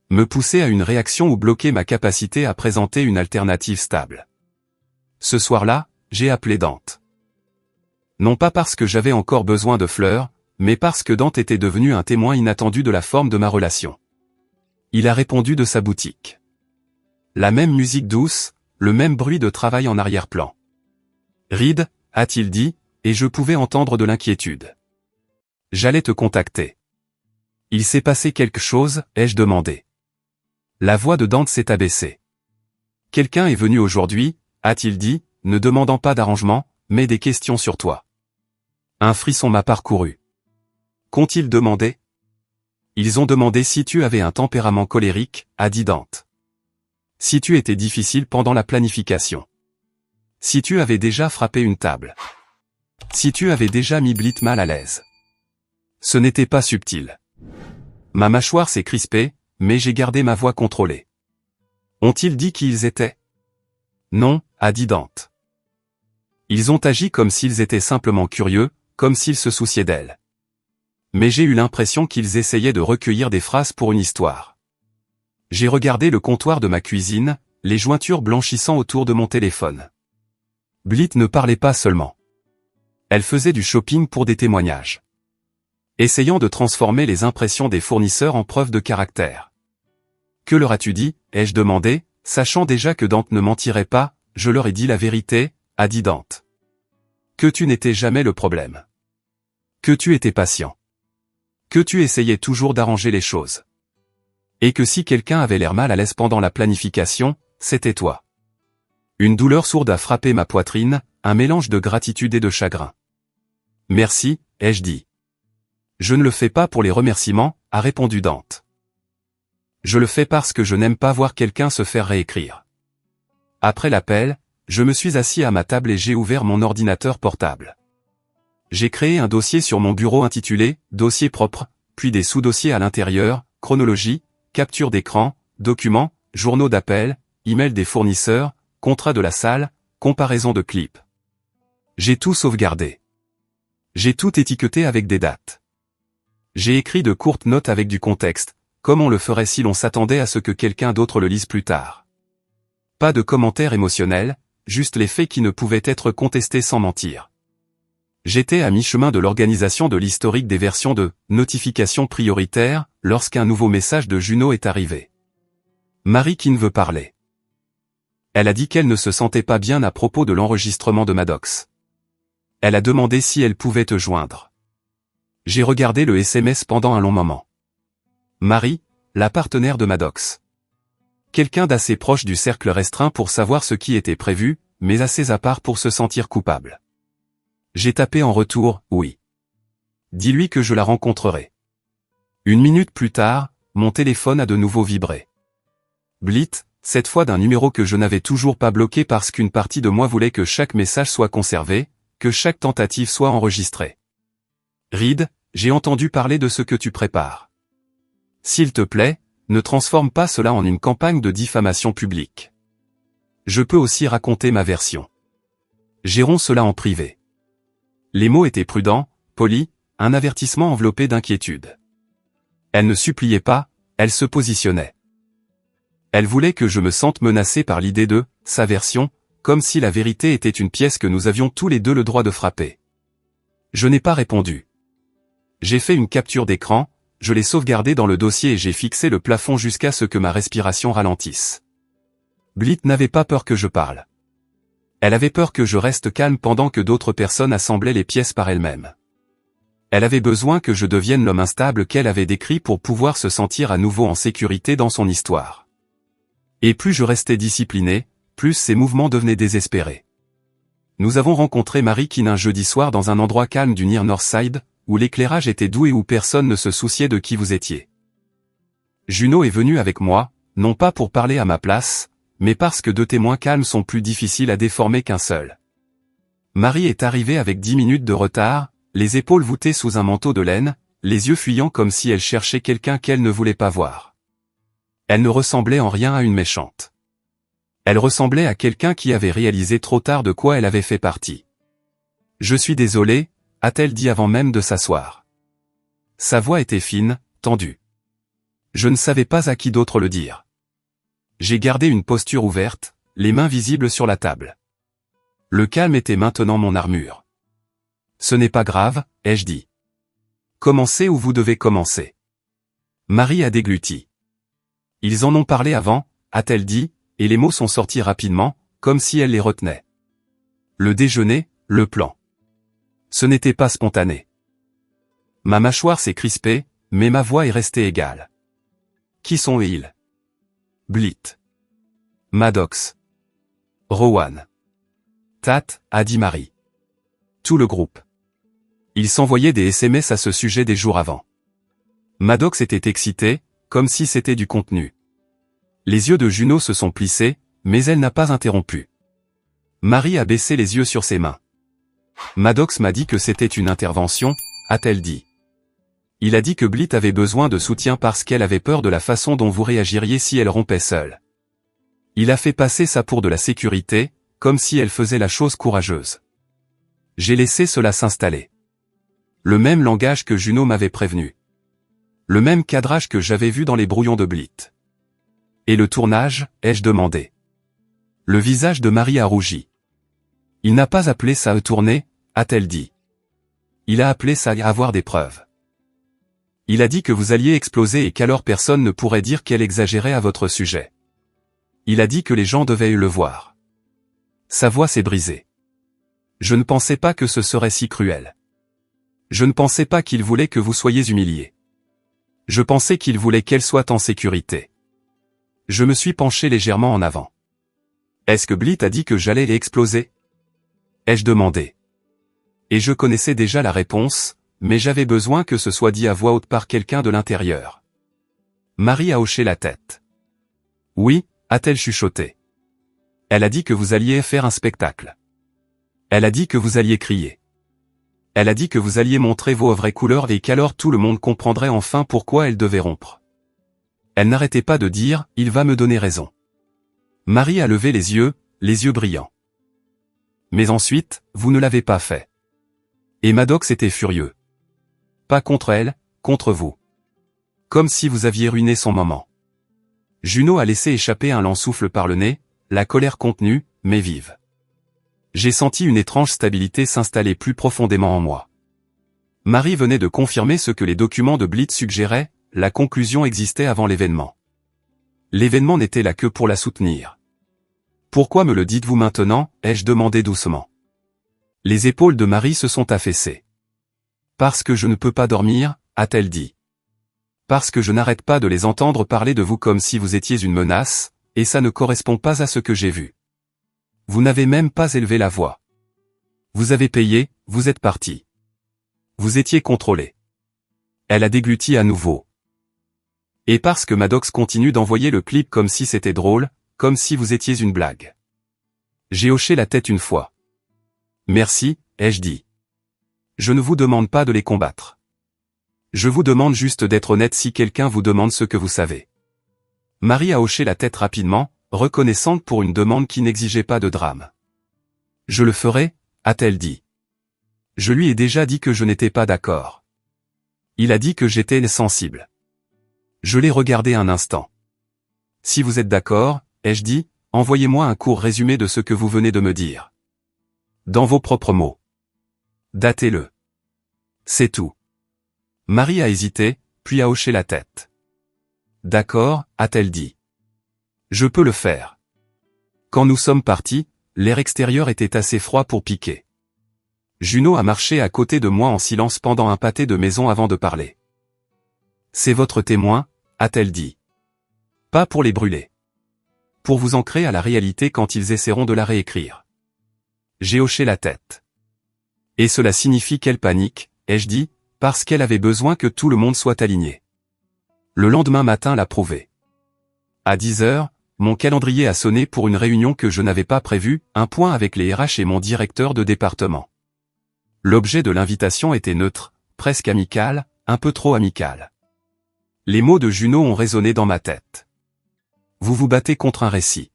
Me pousser à une réaction ou bloquer ma capacité à présenter une alternative stable. Ce soir-là, j'ai appelé Dante. Non pas parce que j'avais encore besoin de fleurs, mais parce que Dante était devenu un témoin inattendu de la forme de ma relation. Il a répondu de sa boutique. La même musique douce, le même bruit de travail en arrière-plan. Reed, a-t-il dit, et je pouvais entendre de l'inquiétude. J'allais te contacter. Il s'est passé quelque chose, ai-je demandé. La voix de Dante s'est abaissée. Quelqu'un est venu aujourd'hui, a-t-il dit, ne demandant pas d'arrangement, mais des questions sur toi. Un frisson m'a parcouru. Qu'ont-ils demandé? Ils ont demandé si tu avais un tempérament colérique, a dit Dante. Si tu étais difficile pendant la planification. Si tu avais déjà frappé une table. Si tu avais déjà mis Blit mal à l'aise. Ce n'était pas subtil. Ma mâchoire s'est crispée, mais j'ai gardé ma voix contrôlée. Ont-ils dit qui ils étaient? Non, a dit Dante. Ils ont agi comme s'ils étaient simplement curieux, comme s'ils se souciaient d'elle. Mais j'ai eu l'impression qu'ils essayaient de recueillir des phrases pour une histoire. J'ai regardé le comptoir de ma cuisine, les jointures blanchissant autour de mon téléphone. Blit ne parlait pas seulement. Elle faisait du shopping pour des témoignages. Essayant de transformer les impressions des fournisseurs en preuves de caractère. Que leur as-tu dit, ai-je demandé, sachant déjà que Dante ne mentirait pas, je leur ai dit la vérité, a dit Dante. Que tu n'étais jamais le problème. Que tu étais patient. Que tu essayais toujours d'arranger les choses. Et que si quelqu'un avait l'air mal à l'aise pendant la planification, c'était toi. Une douleur sourde a frappé ma poitrine, un mélange de gratitude et de chagrin. Merci, ai-je dit. Je ne le fais pas pour les remerciements, a répondu Dante. Je le fais parce que je n'aime pas voir quelqu'un se faire réécrire. Après l'appel, je me suis assis à ma table et j'ai ouvert mon ordinateur portable. J'ai créé un dossier sur mon bureau intitulé « Dossier propre », puis des sous-dossiers à l'intérieur, chronologie, capture d'écran, documents, journaux d'appel, email des fournisseurs, contrat de la salle, comparaison de clips. J'ai tout sauvegardé. J'ai tout étiqueté avec des dates. J'ai écrit de courtes notes avec du contexte, comme on le ferait si l'on s'attendait à ce que quelqu'un d'autre le lise plus tard. Pas de commentaires émotionnels, juste les faits qui ne pouvaient être contestés sans mentir. J'étais à mi-chemin de l'organisation de l'historique des versions de « notifications prioritaires » lorsqu'un nouveau message de Juno est arrivé. Marie qui ne veut parler. Elle a dit qu'elle ne se sentait pas bien à propos de l'enregistrement de Maddox. Elle a demandé si elle pouvait te joindre. J'ai regardé le SMS pendant un long moment. Marie, la partenaire de Maddox. Quelqu'un d'assez proche du cercle restreint pour savoir ce qui était prévu, mais assez à part pour se sentir coupable. J'ai tapé en retour, oui. Dis-lui que je la rencontrerai. 1 minute plus tard, mon téléphone a de nouveau vibré. Blit, cette fois d'un numéro que je n'avais toujours pas bloqué parce qu'une partie de moi voulait que chaque message soit conservé, que chaque tentative soit enregistrée. Reed, j'ai entendu parler de ce que tu prépares. S'il te plaît, ne transforme pas cela en une campagne de diffamation publique. Je peux aussi raconter ma version. Gérons cela en privé. Les mots étaient prudents, polis, un avertissement enveloppé d'inquiétude. Elle ne suppliait pas, elle se positionnait. Elle voulait que je me sente menacé par l'idée de sa version, comme si la vérité était une pièce que nous avions tous les deux le droit de frapper. Je n'ai pas répondu. J'ai fait une capture d'écran, je l'ai sauvegardée dans le dossier et j'ai fixé le plafond jusqu'à ce que ma respiration ralentisse. Blit n'avait pas peur que je parle. Elle avait peur que je reste calme pendant que d'autres personnes assemblaient les pièces par elles-mêmes. Elle avait besoin que je devienne l'homme instable qu'elle avait décrit pour pouvoir se sentir à nouveau en sécurité dans son histoire. Et plus je restais discipliné, plus ses mouvements devenaient désespérés. Nous avons rencontré Marie Keane un jeudi soir dans un endroit calme du Near Northside, où l'éclairage était doux et où personne ne se souciait de qui vous étiez. Juno est venue avec moi, non pas pour parler à ma place, mais parce que 2 témoins calmes sont plus difficiles à déformer qu'un seul. Marie est arrivée avec 10 minutes de retard, les épaules voûtées sous un manteau de laine, les yeux fuyants comme si elle cherchait quelqu'un qu'elle ne voulait pas voir. Elle ne ressemblait en rien à une méchante. Elle ressemblait à quelqu'un qui avait réalisé trop tard de quoi elle avait fait partie. « Je suis désolée », a-t-elle dit avant même de s'asseoir. Sa voix était fine, tendue. Je ne savais pas à qui d'autre le dire. J'ai gardé une posture ouverte, les mains visibles sur la table. Le calme était maintenant mon armure. Ce n'est pas grave, ai-je dit. Commencez où vous devez commencer. Marie a dégluti. Ils en ont parlé avant, a-t-elle dit, et les mots sont sortis rapidement, comme si elle les retenait. Le déjeuner, le plan. Ce n'était pas spontané. Ma mâchoire s'est crispée, mais ma voix est restée égale. Qui sont-ils? Blit. Maddox. Rowan. Tat, a dit Marie. Tout le groupe. Ils s'envoyaient des SMS à ce sujet des jours avant. Maddox était excité, comme si c'était du contenu. Les yeux de Juno se sont plissés, mais elle n'a pas interrompu. Marie a baissé les yeux sur ses mains. Maddox m'a dit que c'était une intervention, a-t-elle dit. Il a dit que Blythe avait besoin de soutien parce qu'elle avait peur de la façon dont vous réagiriez si elle rompait seule. Il a fait passer ça pour de la sécurité, comme si elle faisait la chose courageuse. J'ai laissé cela s'installer. Le même langage que Juno m'avait prévenu. Le même cadrage que j'avais vu dans les brouillons de Blythe. Et le tournage, ai-je demandé. Le visage de Marie a rougi. Il n'a pas appelé ça à tourner, a-t-elle dit. Il a appelé ça à avoir des preuves. Il a dit que vous alliez exploser et qu'alors personne ne pourrait dire qu'elle exagérait à votre sujet. Il a dit que les gens devaient le voir. Sa voix s'est brisée. Je ne pensais pas que ce serait si cruel. Je ne pensais pas qu'il voulait que vous soyez humiliés. Je pensais qu'il voulait qu'elle soit en sécurité. Je me suis penché légèrement en avant. Est-ce que Blythe a dit que j'allais exploser? Ai-je demandé. Et je connaissais déjà la réponse, mais j'avais besoin que ce soit dit à voix haute par quelqu'un de l'intérieur. Marie a hoché la tête. Oui, a-t-elle chuchoté. Elle a dit que vous alliez faire un spectacle. Elle a dit que vous alliez crier. Elle a dit que vous alliez montrer vos vraies couleurs et qu'alors tout le monde comprendrait enfin pourquoi elle devait rompre. Elle n'arrêtait pas de dire « il va me donner raison ». Marie a levé les yeux brillants. Mais ensuite, vous ne l'avez pas fait. Et Maddox était furieux. Pas contre elle, contre vous. Comme si vous aviez ruiné son moment. Juno a laissé échapper un lent souffle par le nez, la colère contenue, mais vive. J'ai senti une étrange stabilité s'installer plus profondément en moi. Marie venait de confirmer ce que les documents de Blythe suggéraient, la conclusion existait avant l'événement. L'événement n'était là que pour la soutenir. Pourquoi me le dites-vous maintenant, ai-je demandé doucement. Les épaules de Marie se sont affaissées. Parce que je ne peux pas dormir, a-t-elle dit. Parce que je n'arrête pas de les entendre parler de vous comme si vous étiez une menace, et ça ne correspond pas à ce que j'ai vu. Vous n'avez même pas élevé la voix. Vous avez payé, vous êtes parti. Vous étiez contrôlé. Elle a dégluti à nouveau. Et parce que Maddox continue d'envoyer le clip comme si c'était drôle, comme si vous étiez une blague. J'ai hoché la tête une fois. Merci, ai-je dit. Je ne vous demande pas de les combattre. Je vous demande juste d'être honnête si quelqu'un vous demande ce que vous savez. Marie a hoché la tête rapidement, reconnaissante pour une demande qui n'exigeait pas de drame. Je le ferai, a-t-elle dit. Je lui ai déjà dit que je n'étais pas d'accord. Il a dit que j'étais insensible. Je l'ai regardé un instant. Si vous êtes d'accord, ai-je dit, envoyez-moi un court résumé de ce que vous venez de me dire. Dans vos propres mots. Datez-le. C'est tout. Marie a hésité, puis a hoché la tête. D'accord, a-t-elle dit. Je peux le faire. Quand nous sommes partis, l'air extérieur était assez froid pour piquer. Juno a marché à côté de moi en silence pendant un pâté de maison avant de parler. C'est votre témoin, a-t-elle dit. Pas pour les brûler. Pour vous ancrer à la réalité quand ils essaieront de la réécrire. J'ai hoché la tête. Et cela signifie qu'elle panique, ai-je dit, parce qu'elle avait besoin que tout le monde soit aligné. Le lendemain matin l'a prouvé. À 10 heures, mon calendrier a sonné pour une réunion que je n'avais pas prévue, un point avec les RH et mon directeur de département. L'objet de l'invitation était neutre, presque amical, un peu trop amical. Les mots de Juno ont résonné dans ma tête. Vous vous battez contre un récit.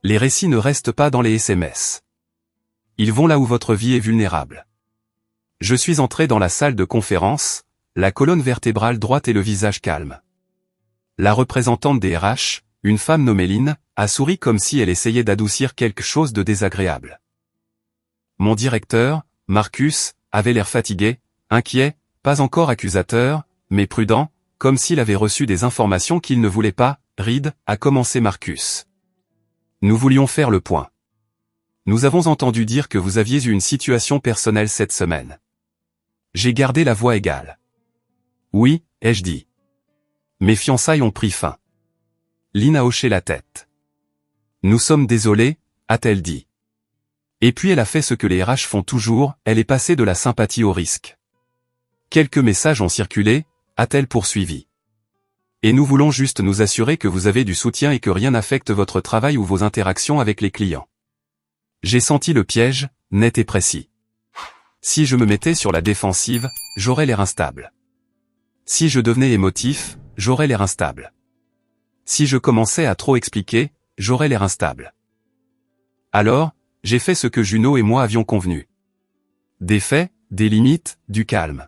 Les récits ne restent pas dans les SMS. Ils vont là où votre vie est vulnérable. Je suis entré dans la salle de conférence, la colonne vertébrale droite et le visage calme. La représentante des RH, une femme nommée Lynn, a souri comme si elle essayait d'adoucir quelque chose de désagréable. Mon directeur, Marcus, avait l'air fatigué, inquiet, pas encore accusateur, mais prudent, comme s'il avait reçu des informations qu'il ne voulait pas. Reed, a commencé Marcus. Nous voulions faire le point. Nous avons entendu dire que vous aviez eu une situation personnelle cette semaine. J'ai gardé la voix égale. Oui, ai-je dit. Mes fiançailles ont pris fin. Lynn a hoché la tête. Nous sommes désolés, a-t-elle dit. Et puis elle a fait ce que les RH font toujours, elle est passée de la sympathie au risque. Quelques messages ont circulé, a-t-elle poursuivi. Et nous voulons juste nous assurer que vous avez du soutien et que rien n'affecte votre travail ou vos interactions avec les clients. J'ai senti le piège, net et précis. Si je me mettais sur la défensive, j'aurais l'air instable. Si je devenais émotif, j'aurais l'air instable. Si je commençais à trop expliquer, j'aurais l'air instable. Alors, j'ai fait ce que Juno et moi avions convenu. Des faits, des limites, du calme.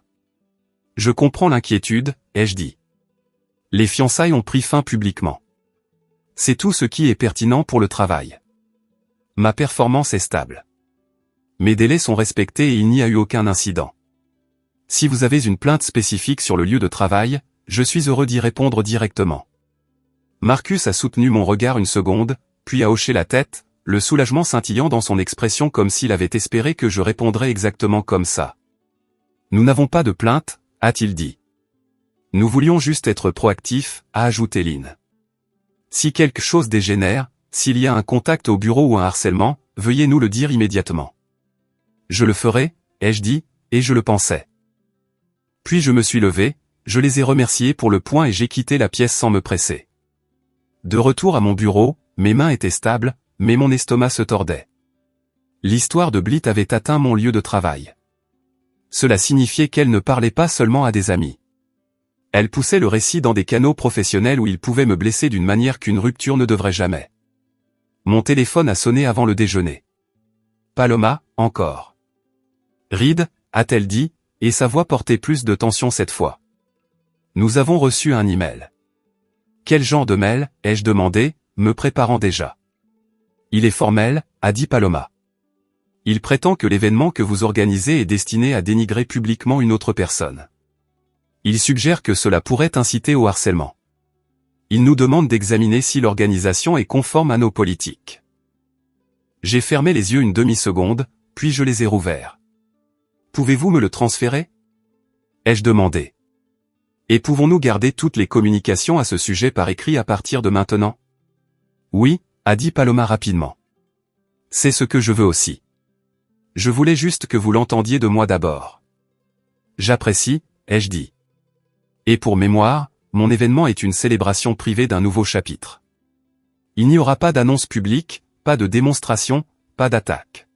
Je comprends l'inquiétude, ai-je dit. Les fiançailles ont pris fin publiquement. C'est tout ce qui est pertinent pour le travail. Ma performance est stable. Mes délais sont respectés et il n'y a eu aucun incident. Si vous avez une plainte spécifique sur le lieu de travail, je suis heureux d'y répondre directement. Marcus a soutenu mon regard une seconde, puis a hoché la tête, le soulagement scintillant dans son expression comme s'il avait espéré que je répondrais exactement comme ça. Nous n'avons pas de plainte, a-t-il dit. Nous voulions juste être proactifs, a ajouté Lynn. Si quelque chose dégénère, s'il y a un contact au bureau ou un harcèlement, veuillez nous le dire immédiatement. Je le ferai, ai-je dit, et je le pensais. Puis je me suis levé, je les ai remerciés pour le point et j'ai quitté la pièce sans me presser. De retour à mon bureau, mes mains étaient stables, mais mon estomac se tordait. L'histoire de Blit avait atteint mon lieu de travail. Cela signifiait qu'elle ne parlait pas seulement à des amis. Elle poussait le récit dans des canaux professionnels où il pouvait me blesser d'une manière qu'une rupture ne devrait jamais. Mon téléphone a sonné avant le déjeuner. Paloma, encore. Reed, a-t-elle dit, et sa voix portait plus de tension cette fois. Nous avons reçu un email. Quel genre de mail, ai-je demandé, me préparant déjà. Il est formel, a dit Paloma. Il prétend que l'événement que vous organisez est destiné à dénigrer publiquement une autre personne. Il suggère que cela pourrait inciter au harcèlement. Il nous demande d'examiner si l'organisation est conforme à nos politiques. J'ai fermé les yeux une demi-seconde, puis je les ai rouverts. Pouvez-vous me le transférer? Ai-je demandé. Et pouvons-nous garder toutes les communications à ce sujet par écrit à partir de maintenant? Oui, a dit Paloma rapidement. C'est ce que je veux aussi. Je voulais juste que vous l'entendiez de moi d'abord. J'apprécie, ai-je dit. Et pour mémoire, mon événement est une célébration privée d'un nouveau chapitre. Il n'y aura pas d'annonce publique, pas de démonstration, pas d'attaque.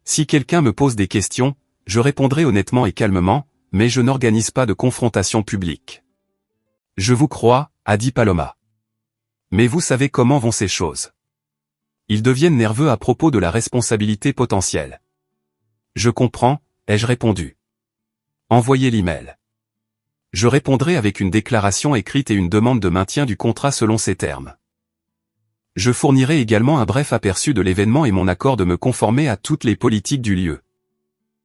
Si quelqu'un me pose des questions, je répondrai honnêtement et calmement, mais je n'organise pas de confrontation publique. Je vous crois, a dit Paloma. Mais vous savez comment vont ces choses. Ils deviennent nerveux à propos de la responsabilité potentielle. Je comprends, ai-je répondu. Envoyez l'email. Je répondrai avec une déclaration écrite et une demande de maintien du contrat selon ces termes. Je fournirai également un bref aperçu de l'événement et mon accord de me conformer à toutes les politiques du lieu.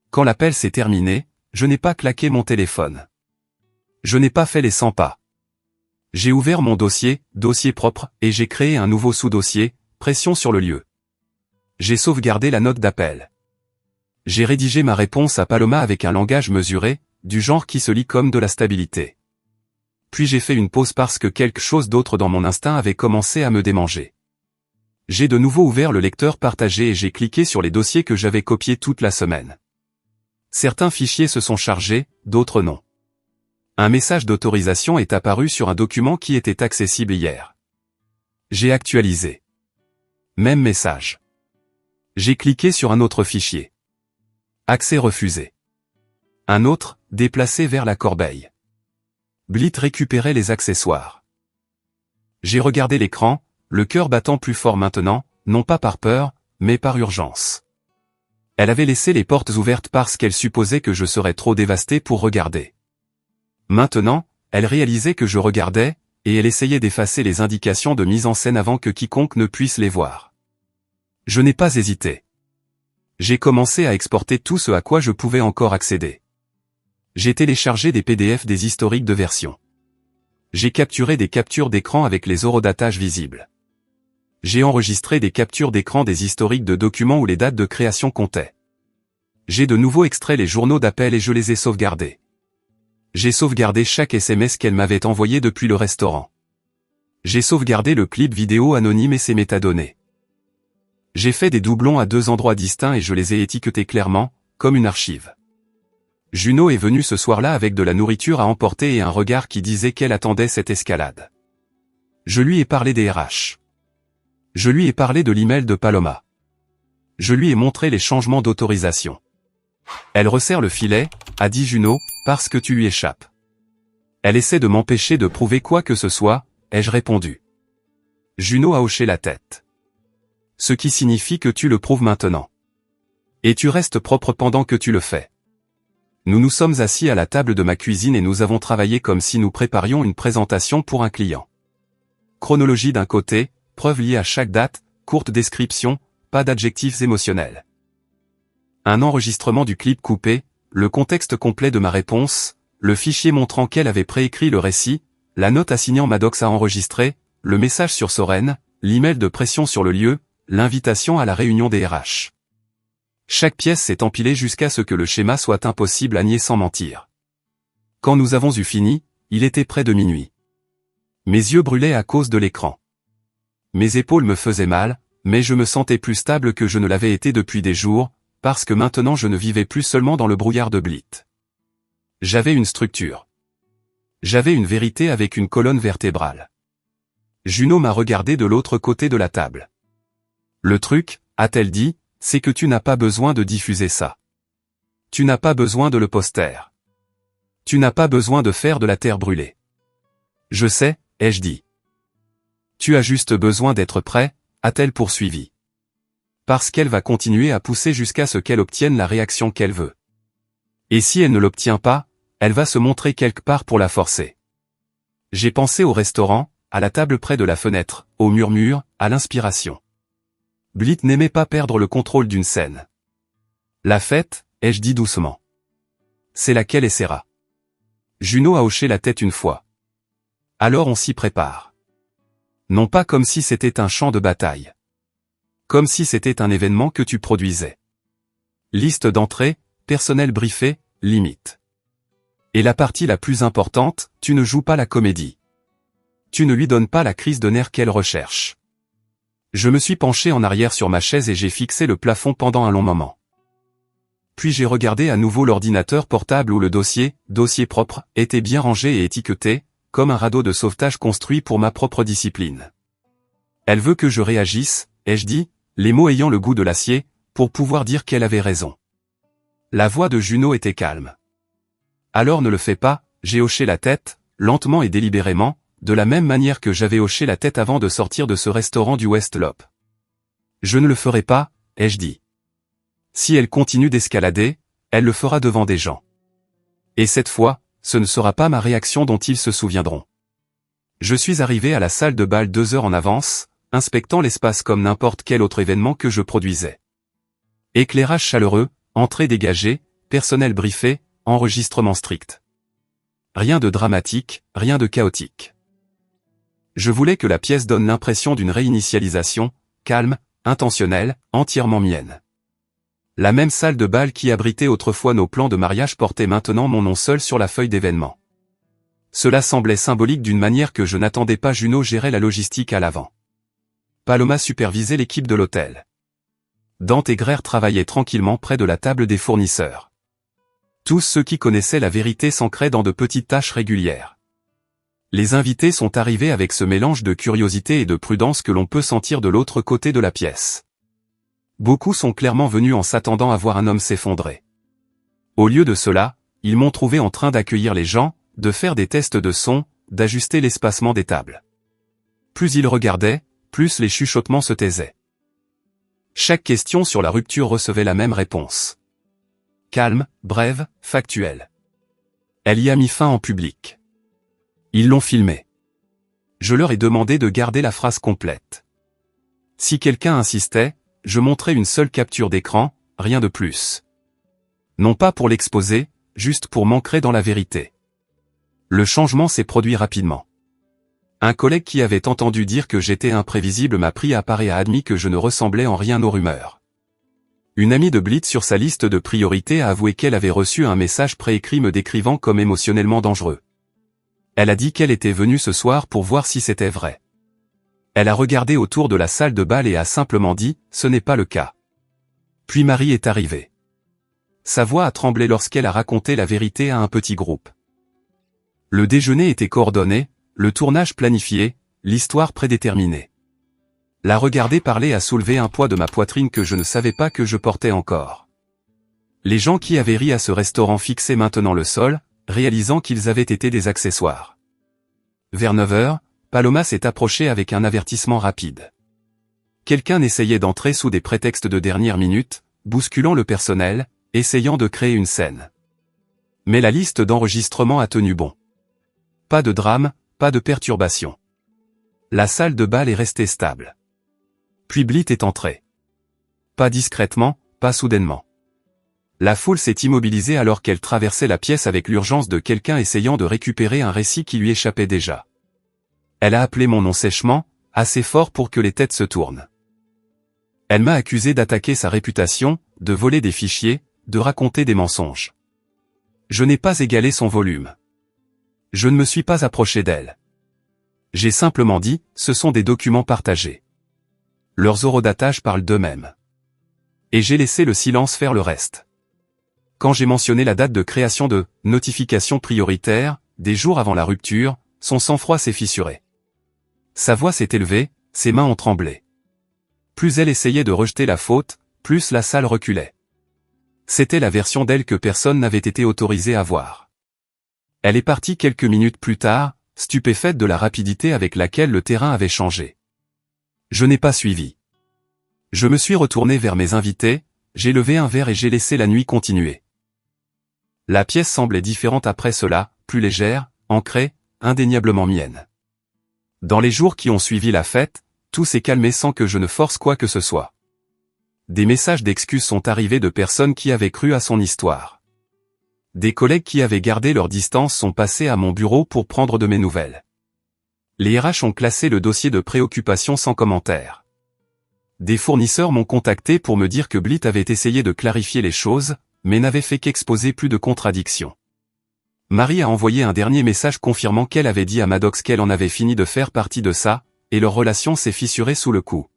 Quand l'appel s'est terminé, je n'ai pas claqué mon téléphone. Je n'ai pas fait les 100 pas. J'ai ouvert mon dossier propre, et j'ai créé un nouveau sous-dossier, pression sur le lieu. J'ai sauvegardé la note d'appel. J'ai rédigé ma réponse à Paloma avec un langage mesuré, du genre qui se lit comme de la stabilité. Puis j'ai fait une pause parce que quelque chose d'autre dans mon instinct avait commencé à me démanger. J'ai de nouveau ouvert le lecteur partagé et j'ai cliqué sur les dossiers que j'avais copiés toute la semaine. Certains fichiers se sont chargés, d'autres non. Un message d'autorisation est apparu sur un document qui était accessible hier. J'ai actualisé. Même message. J'ai cliqué sur un autre fichier. Accès refusé. Un autre, déplacé vers la corbeille. Blit récupérait les accessoires. J'ai regardé l'écran, le cœur battant plus fort maintenant, non pas par peur, mais par urgence. Elle avait laissé les portes ouvertes parce qu'elle supposait que je serais trop dévasté pour regarder. Maintenant, elle réalisait que je regardais, et elle essayait d'effacer les indications de mise en scène avant que quiconque ne puisse les voir. Je n'ai pas hésité. J'ai commencé à exporter tout ce à quoi je pouvais encore accéder. J'ai téléchargé des PDF des historiques de version. J'ai capturé des captures d'écran avec les horodatages visibles. J'ai enregistré des captures d'écran des historiques de documents où les dates de création comptaient. J'ai de nouveau extrait les journaux d'appel et je les ai sauvegardés. J'ai sauvegardé chaque SMS qu'elle m'avait envoyé depuis le restaurant. J'ai sauvegardé le clip vidéo anonyme et ses métadonnées. J'ai fait des doublons à 2 endroits distincts et je les ai étiquetés clairement, comme une archive. Juno est venue ce soir-là avec de la nourriture à emporter et un regard qui disait qu'elle attendait cette escalade. Je lui ai parlé des RH. Je lui ai parlé de l'email de Paloma. Je lui ai montré les changements d'autorisation. Elle resserre le filet, a dit Juno, parce que tu lui échappes. Elle essaie de m'empêcher de prouver quoi que ce soit, ai-je répondu. Juno a hoché la tête. Ce qui signifie que tu le prouves maintenant. Et tu restes propre pendant que tu le fais. Nous nous sommes assis à la table de ma cuisine et nous avons travaillé comme si nous préparions une présentation pour un client. Chronologie d'un côté, preuves liées à chaque date, courte description, pas d'adjectifs émotionnels. Un enregistrement du clip coupé, le contexte complet de ma réponse, le fichier montrant qu'elle avait préécrit le récit, la note assignant Maddox à enregistrer, le message sur Soren, l'email de pression sur le lieu, l'invitation à la réunion des RH. Chaque pièce s'est empilée jusqu'à ce que le schéma soit impossible à nier sans mentir. Quand nous avons eu fini, il était près de minuit. Mes yeux brûlaient à cause de l'écran. Mes épaules me faisaient mal, mais je me sentais plus stable que je ne l'avais été depuis des jours, parce que maintenant je ne vivais plus seulement dans le brouillard de Blit. J'avais une structure. J'avais une vérité avec une colonne vertébrale. Juno m'a regardé de l'autre côté de la table. Le truc, a-t-elle dit, c'est que tu n'as pas besoin de diffuser ça. Tu n'as pas besoin de le poster. Tu n'as pas besoin de faire de la terre brûlée. Je sais, ai-je dit. Tu as juste besoin d'être prêt, a-t-elle poursuivi. Parce qu'elle va continuer à pousser jusqu'à ce qu'elle obtienne la réaction qu'elle veut. Et si elle ne l'obtient pas, elle va se montrer quelque part pour la forcer. J'ai pensé au restaurant, à la table près de la fenêtre, au murmure, à l'inspiration. Blit n'aimait pas perdre le contrôle d'une scène. La fête, ai-je dit doucement. C'est laquelle essaiera. Juno a hoché la tête une fois. Alors on s'y prépare. Non pas comme si c'était un champ de bataille. Comme si c'était un événement que tu produisais. Liste d'entrée, personnel briefé, limite. Et la partie la plus importante, tu ne joues pas la comédie. Tu ne lui donnes pas la crise de nerfs qu'elle recherche. Je me suis penché en arrière sur ma chaise et j'ai fixé le plafond pendant un long moment. Puis j'ai regardé à nouveau l'ordinateur portable où le dossier propre, était bien rangé et étiqueté, comme un radeau de sauvetage construit pour ma propre discipline. Elle veut que je réagisse, ai-je dit, les mots ayant le goût de l'acier, pour pouvoir dire qu'elle avait raison. La voix de Juno était calme. Alors ne le fais pas, j'ai hoché la tête, lentement et délibérément, de la même manière que j'avais hoché la tête avant de sortir de ce restaurant du West Loop. Je ne le ferai pas, ai-je dit. Si elle continue d'escalader, elle le fera devant des gens. Et cette fois, ce ne sera pas ma réaction dont ils se souviendront. Je suis arrivé à la salle de bal 2 heures en avance, inspectant l'espace comme n'importe quel autre événement que je produisais. Éclairage chaleureux, entrée dégagée, personnel briefé, enregistrement strict. Rien de dramatique, rien de chaotique. Je voulais que la pièce donne l'impression d'une réinitialisation, calme, intentionnelle, entièrement mienne. La même salle de bal qui abritait autrefois nos plans de mariage portait maintenant mon nom seul sur la feuille d'événement. Cela semblait symbolique d'une manière que je n'attendais pas. Juno gérait la logistique à l'avant. Paloma supervisait l'équipe de l'hôtel. Dante et Greer travaillaient tranquillement près de la table des fournisseurs. Tous ceux qui connaissaient la vérité s'ancraient dans de petites tâches régulières. Les invités sont arrivés avec ce mélange de curiosité et de prudence que l'on peut sentir de l'autre côté de la pièce. Beaucoup sont clairement venus en s'attendant à voir un homme s'effondrer. Au lieu de cela, ils m'ont trouvé en train d'accueillir les gens, de faire des tests de son, d'ajuster l'espacement des tables. Plus ils regardaient, plus les chuchotements se taisaient. Chaque question sur la rupture recevait la même réponse. Calme, brève, factuelle. Elle y a mis fin en public. Ils l'ont filmé. Je leur ai demandé de garder la phrase complète. Si quelqu'un insistait, je montrais une seule capture d'écran, rien de plus. Non pas pour l'exposer, juste pour m'ancrer dans la vérité. Le changement s'est produit rapidement. Un collègue qui avait entendu dire que j'étais imprévisible m'a pris à part et a admis que je ne ressemblais en rien aux rumeurs. Une amie de Blitz sur sa liste de priorités a avoué qu'elle avait reçu un message préécrit me décrivant comme émotionnellement dangereux. Elle a dit qu'elle était venue ce soir pour voir si c'était vrai. Elle a regardé autour de la salle de bal et a simplement dit « ce n'est pas le cas ». Puis Marie est arrivée. Sa voix a tremblé lorsqu'elle a raconté la vérité à un petit groupe. Le déjeuner était coordonné, le tournage planifié, l'histoire prédéterminée. La regarder parler a soulevé un poids de ma poitrine que je ne savais pas que je portais encore. Les gens qui avaient ri à ce restaurant fixaient maintenant le sol, réalisant qu'ils avaient été des accessoires. Vers 9 heures, Paloma s'est approchée avec un avertissement rapide. Quelqu'un essayait d'entrer sous des prétextes de dernière minute, bousculant le personnel, essayant de créer une scène. Mais la liste d'enregistrement a tenu bon. Pas de drame, pas de perturbation. La salle de bal est restée stable. Puis Blit est entré. Pas discrètement, pas soudainement. La foule s'est immobilisée alors qu'elle traversait la pièce avec l'urgence de quelqu'un essayant de récupérer un récit qui lui échappait déjà. Elle a appelé mon nom sèchement, assez fort pour que les têtes se tournent. Elle m'a accusé d'attaquer sa réputation, de voler des fichiers, de raconter des mensonges. Je n'ai pas égalé son volume. Je ne me suis pas approché d'elle. J'ai simplement dit, ce sont des documents partagés. Leurs horodatage parlent d'eux-mêmes. Et j'ai laissé le silence faire le reste. Quand j'ai mentionné la date de création de « notification prioritaire », des jours avant la rupture, son sang-froid s'est fissuré. Sa voix s'est élevée, ses mains ont tremblé. Plus elle essayait de rejeter la faute, plus la salle reculait. C'était la version d'elle que personne n'avait été autorisé à voir. Elle est partie quelques minutes plus tard, stupéfaite de la rapidité avec laquelle le terrain avait changé. Je n'ai pas suivi. Je me suis retourné vers mes invités, j'ai levé un verre et j'ai laissé la nuit continuer. La pièce semblait différente après cela, plus légère, ancrée, indéniablement mienne. Dans les jours qui ont suivi la fête, tout s'est calmé sans que je ne force quoi que ce soit. Des messages d'excuses sont arrivés de personnes qui avaient cru à son histoire. Des collègues qui avaient gardé leur distance sont passés à mon bureau pour prendre de mes nouvelles. Les RH ont classé le dossier de préoccupation sans commentaire. Des fournisseurs m'ont contacté pour me dire que Blit avait essayé de clarifier les choses, mais n'avait fait qu'exposer plus de contradictions. Marie a envoyé un dernier message confirmant qu'elle avait dit à Maddox qu'elle en avait fini de faire partie de ça, et leur relation s'est fissurée sous le coup.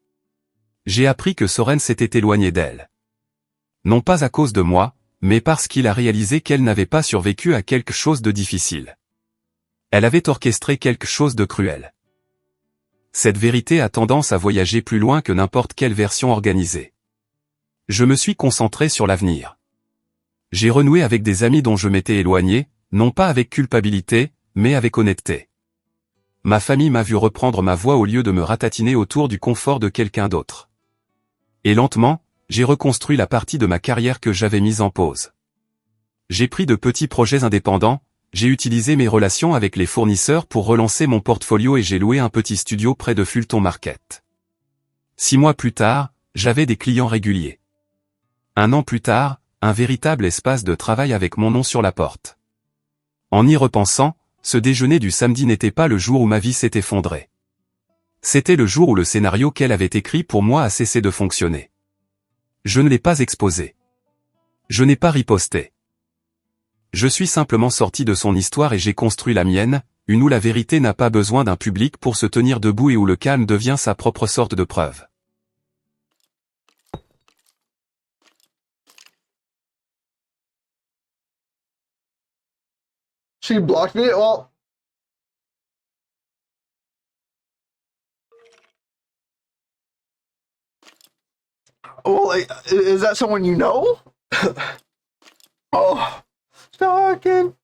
J'ai appris que Soren s'était éloigné d'elle. Non pas à cause de moi, mais parce qu'il a réalisé qu'elle n'avait pas survécu à quelque chose de difficile. Elle avait orchestré quelque chose de cruel. Cette vérité a tendance à voyager plus loin que n'importe quelle version organisée. Je me suis concentré sur l'avenir. J'ai renoué avec des amis dont je m'étais éloigné, non pas avec culpabilité, mais avec honnêteté. Ma famille m'a vu reprendre ma voie au lieu de me ratatiner autour du confort de quelqu'un d'autre. Et lentement, j'ai reconstruit la partie de ma carrière que j'avais mise en pause. J'ai pris de petits projets indépendants, j'ai utilisé mes relations avec les fournisseurs pour relancer mon portfolio et j'ai loué un petit studio près de Fulton Market. 6 mois plus tard, j'avais des clients réguliers. 1 an plus tard, un véritable espace de travail avec mon nom sur la porte. En y repensant, ce déjeuner du samedi n'était pas le jour où ma vie s'est effondrée. C'était le jour où le scénario qu'elle avait écrit pour moi a cessé de fonctionner. Je ne l'ai pas exposé. Je n'ai pas riposté. Je suis simplement sorti de son histoire et j'ai construit la mienne, une où la vérité n'a pas besoin d'un public pour se tenir debout et où le calme devient sa propre sorte de preuve. She blocked me? Well, like, is that someone you know? Oh, stalking.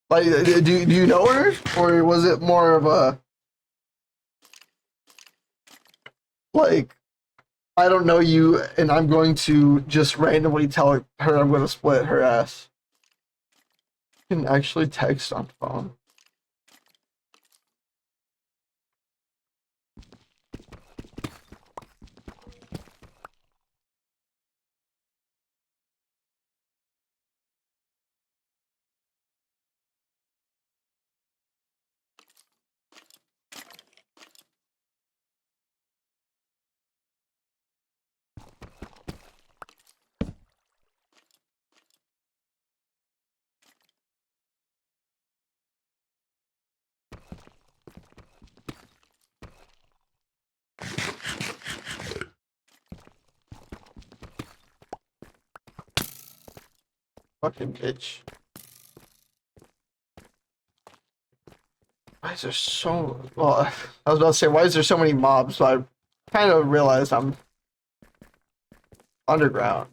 Like, do you know her? Or was it more of a, like, I don't know you, and I'm going to just randomly tell her I'm going to split her ass? You can actually text on phone. Fucking bitch. Why is there so... Well, I was about to say, why is there so many mobs? But I kind of realized I'm underground.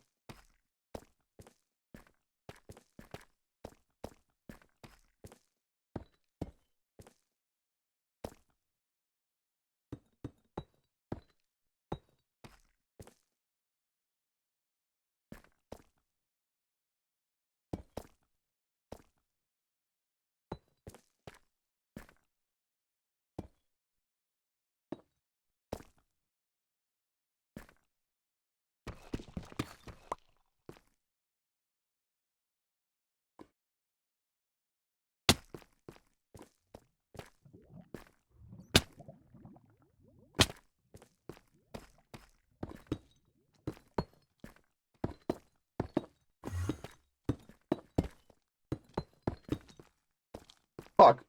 Fuck.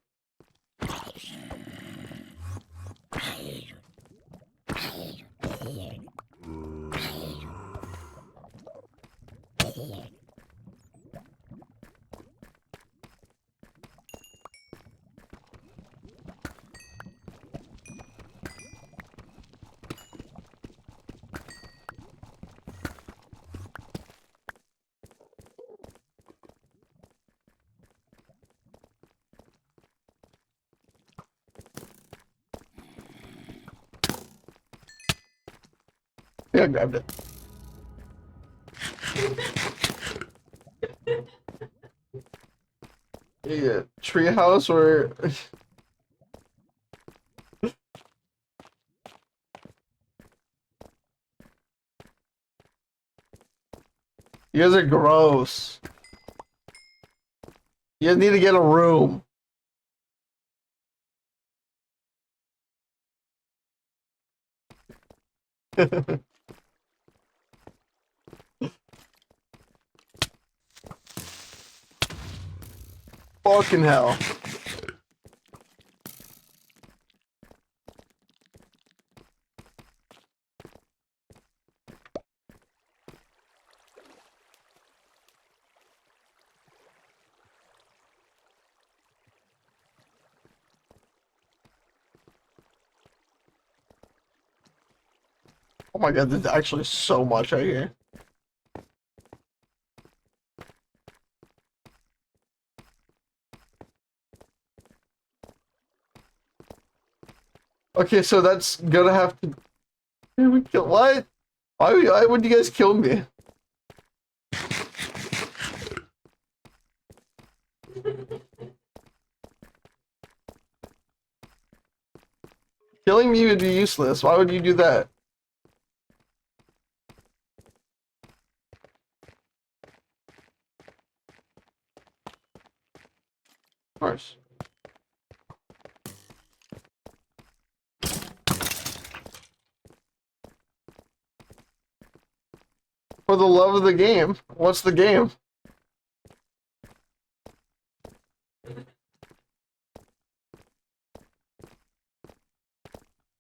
Yeah, I grabbed it. Yeah, treehouse or... You guys are gross. You guys need to get a room. Fucking hell. Oh my god, there's actually so much right here. Okay, so that's gonna have to... Here we kill... What? Why would you guys kill me? Killing me would be useless. Why would you do that? Of course. For the love of the game. What's the game?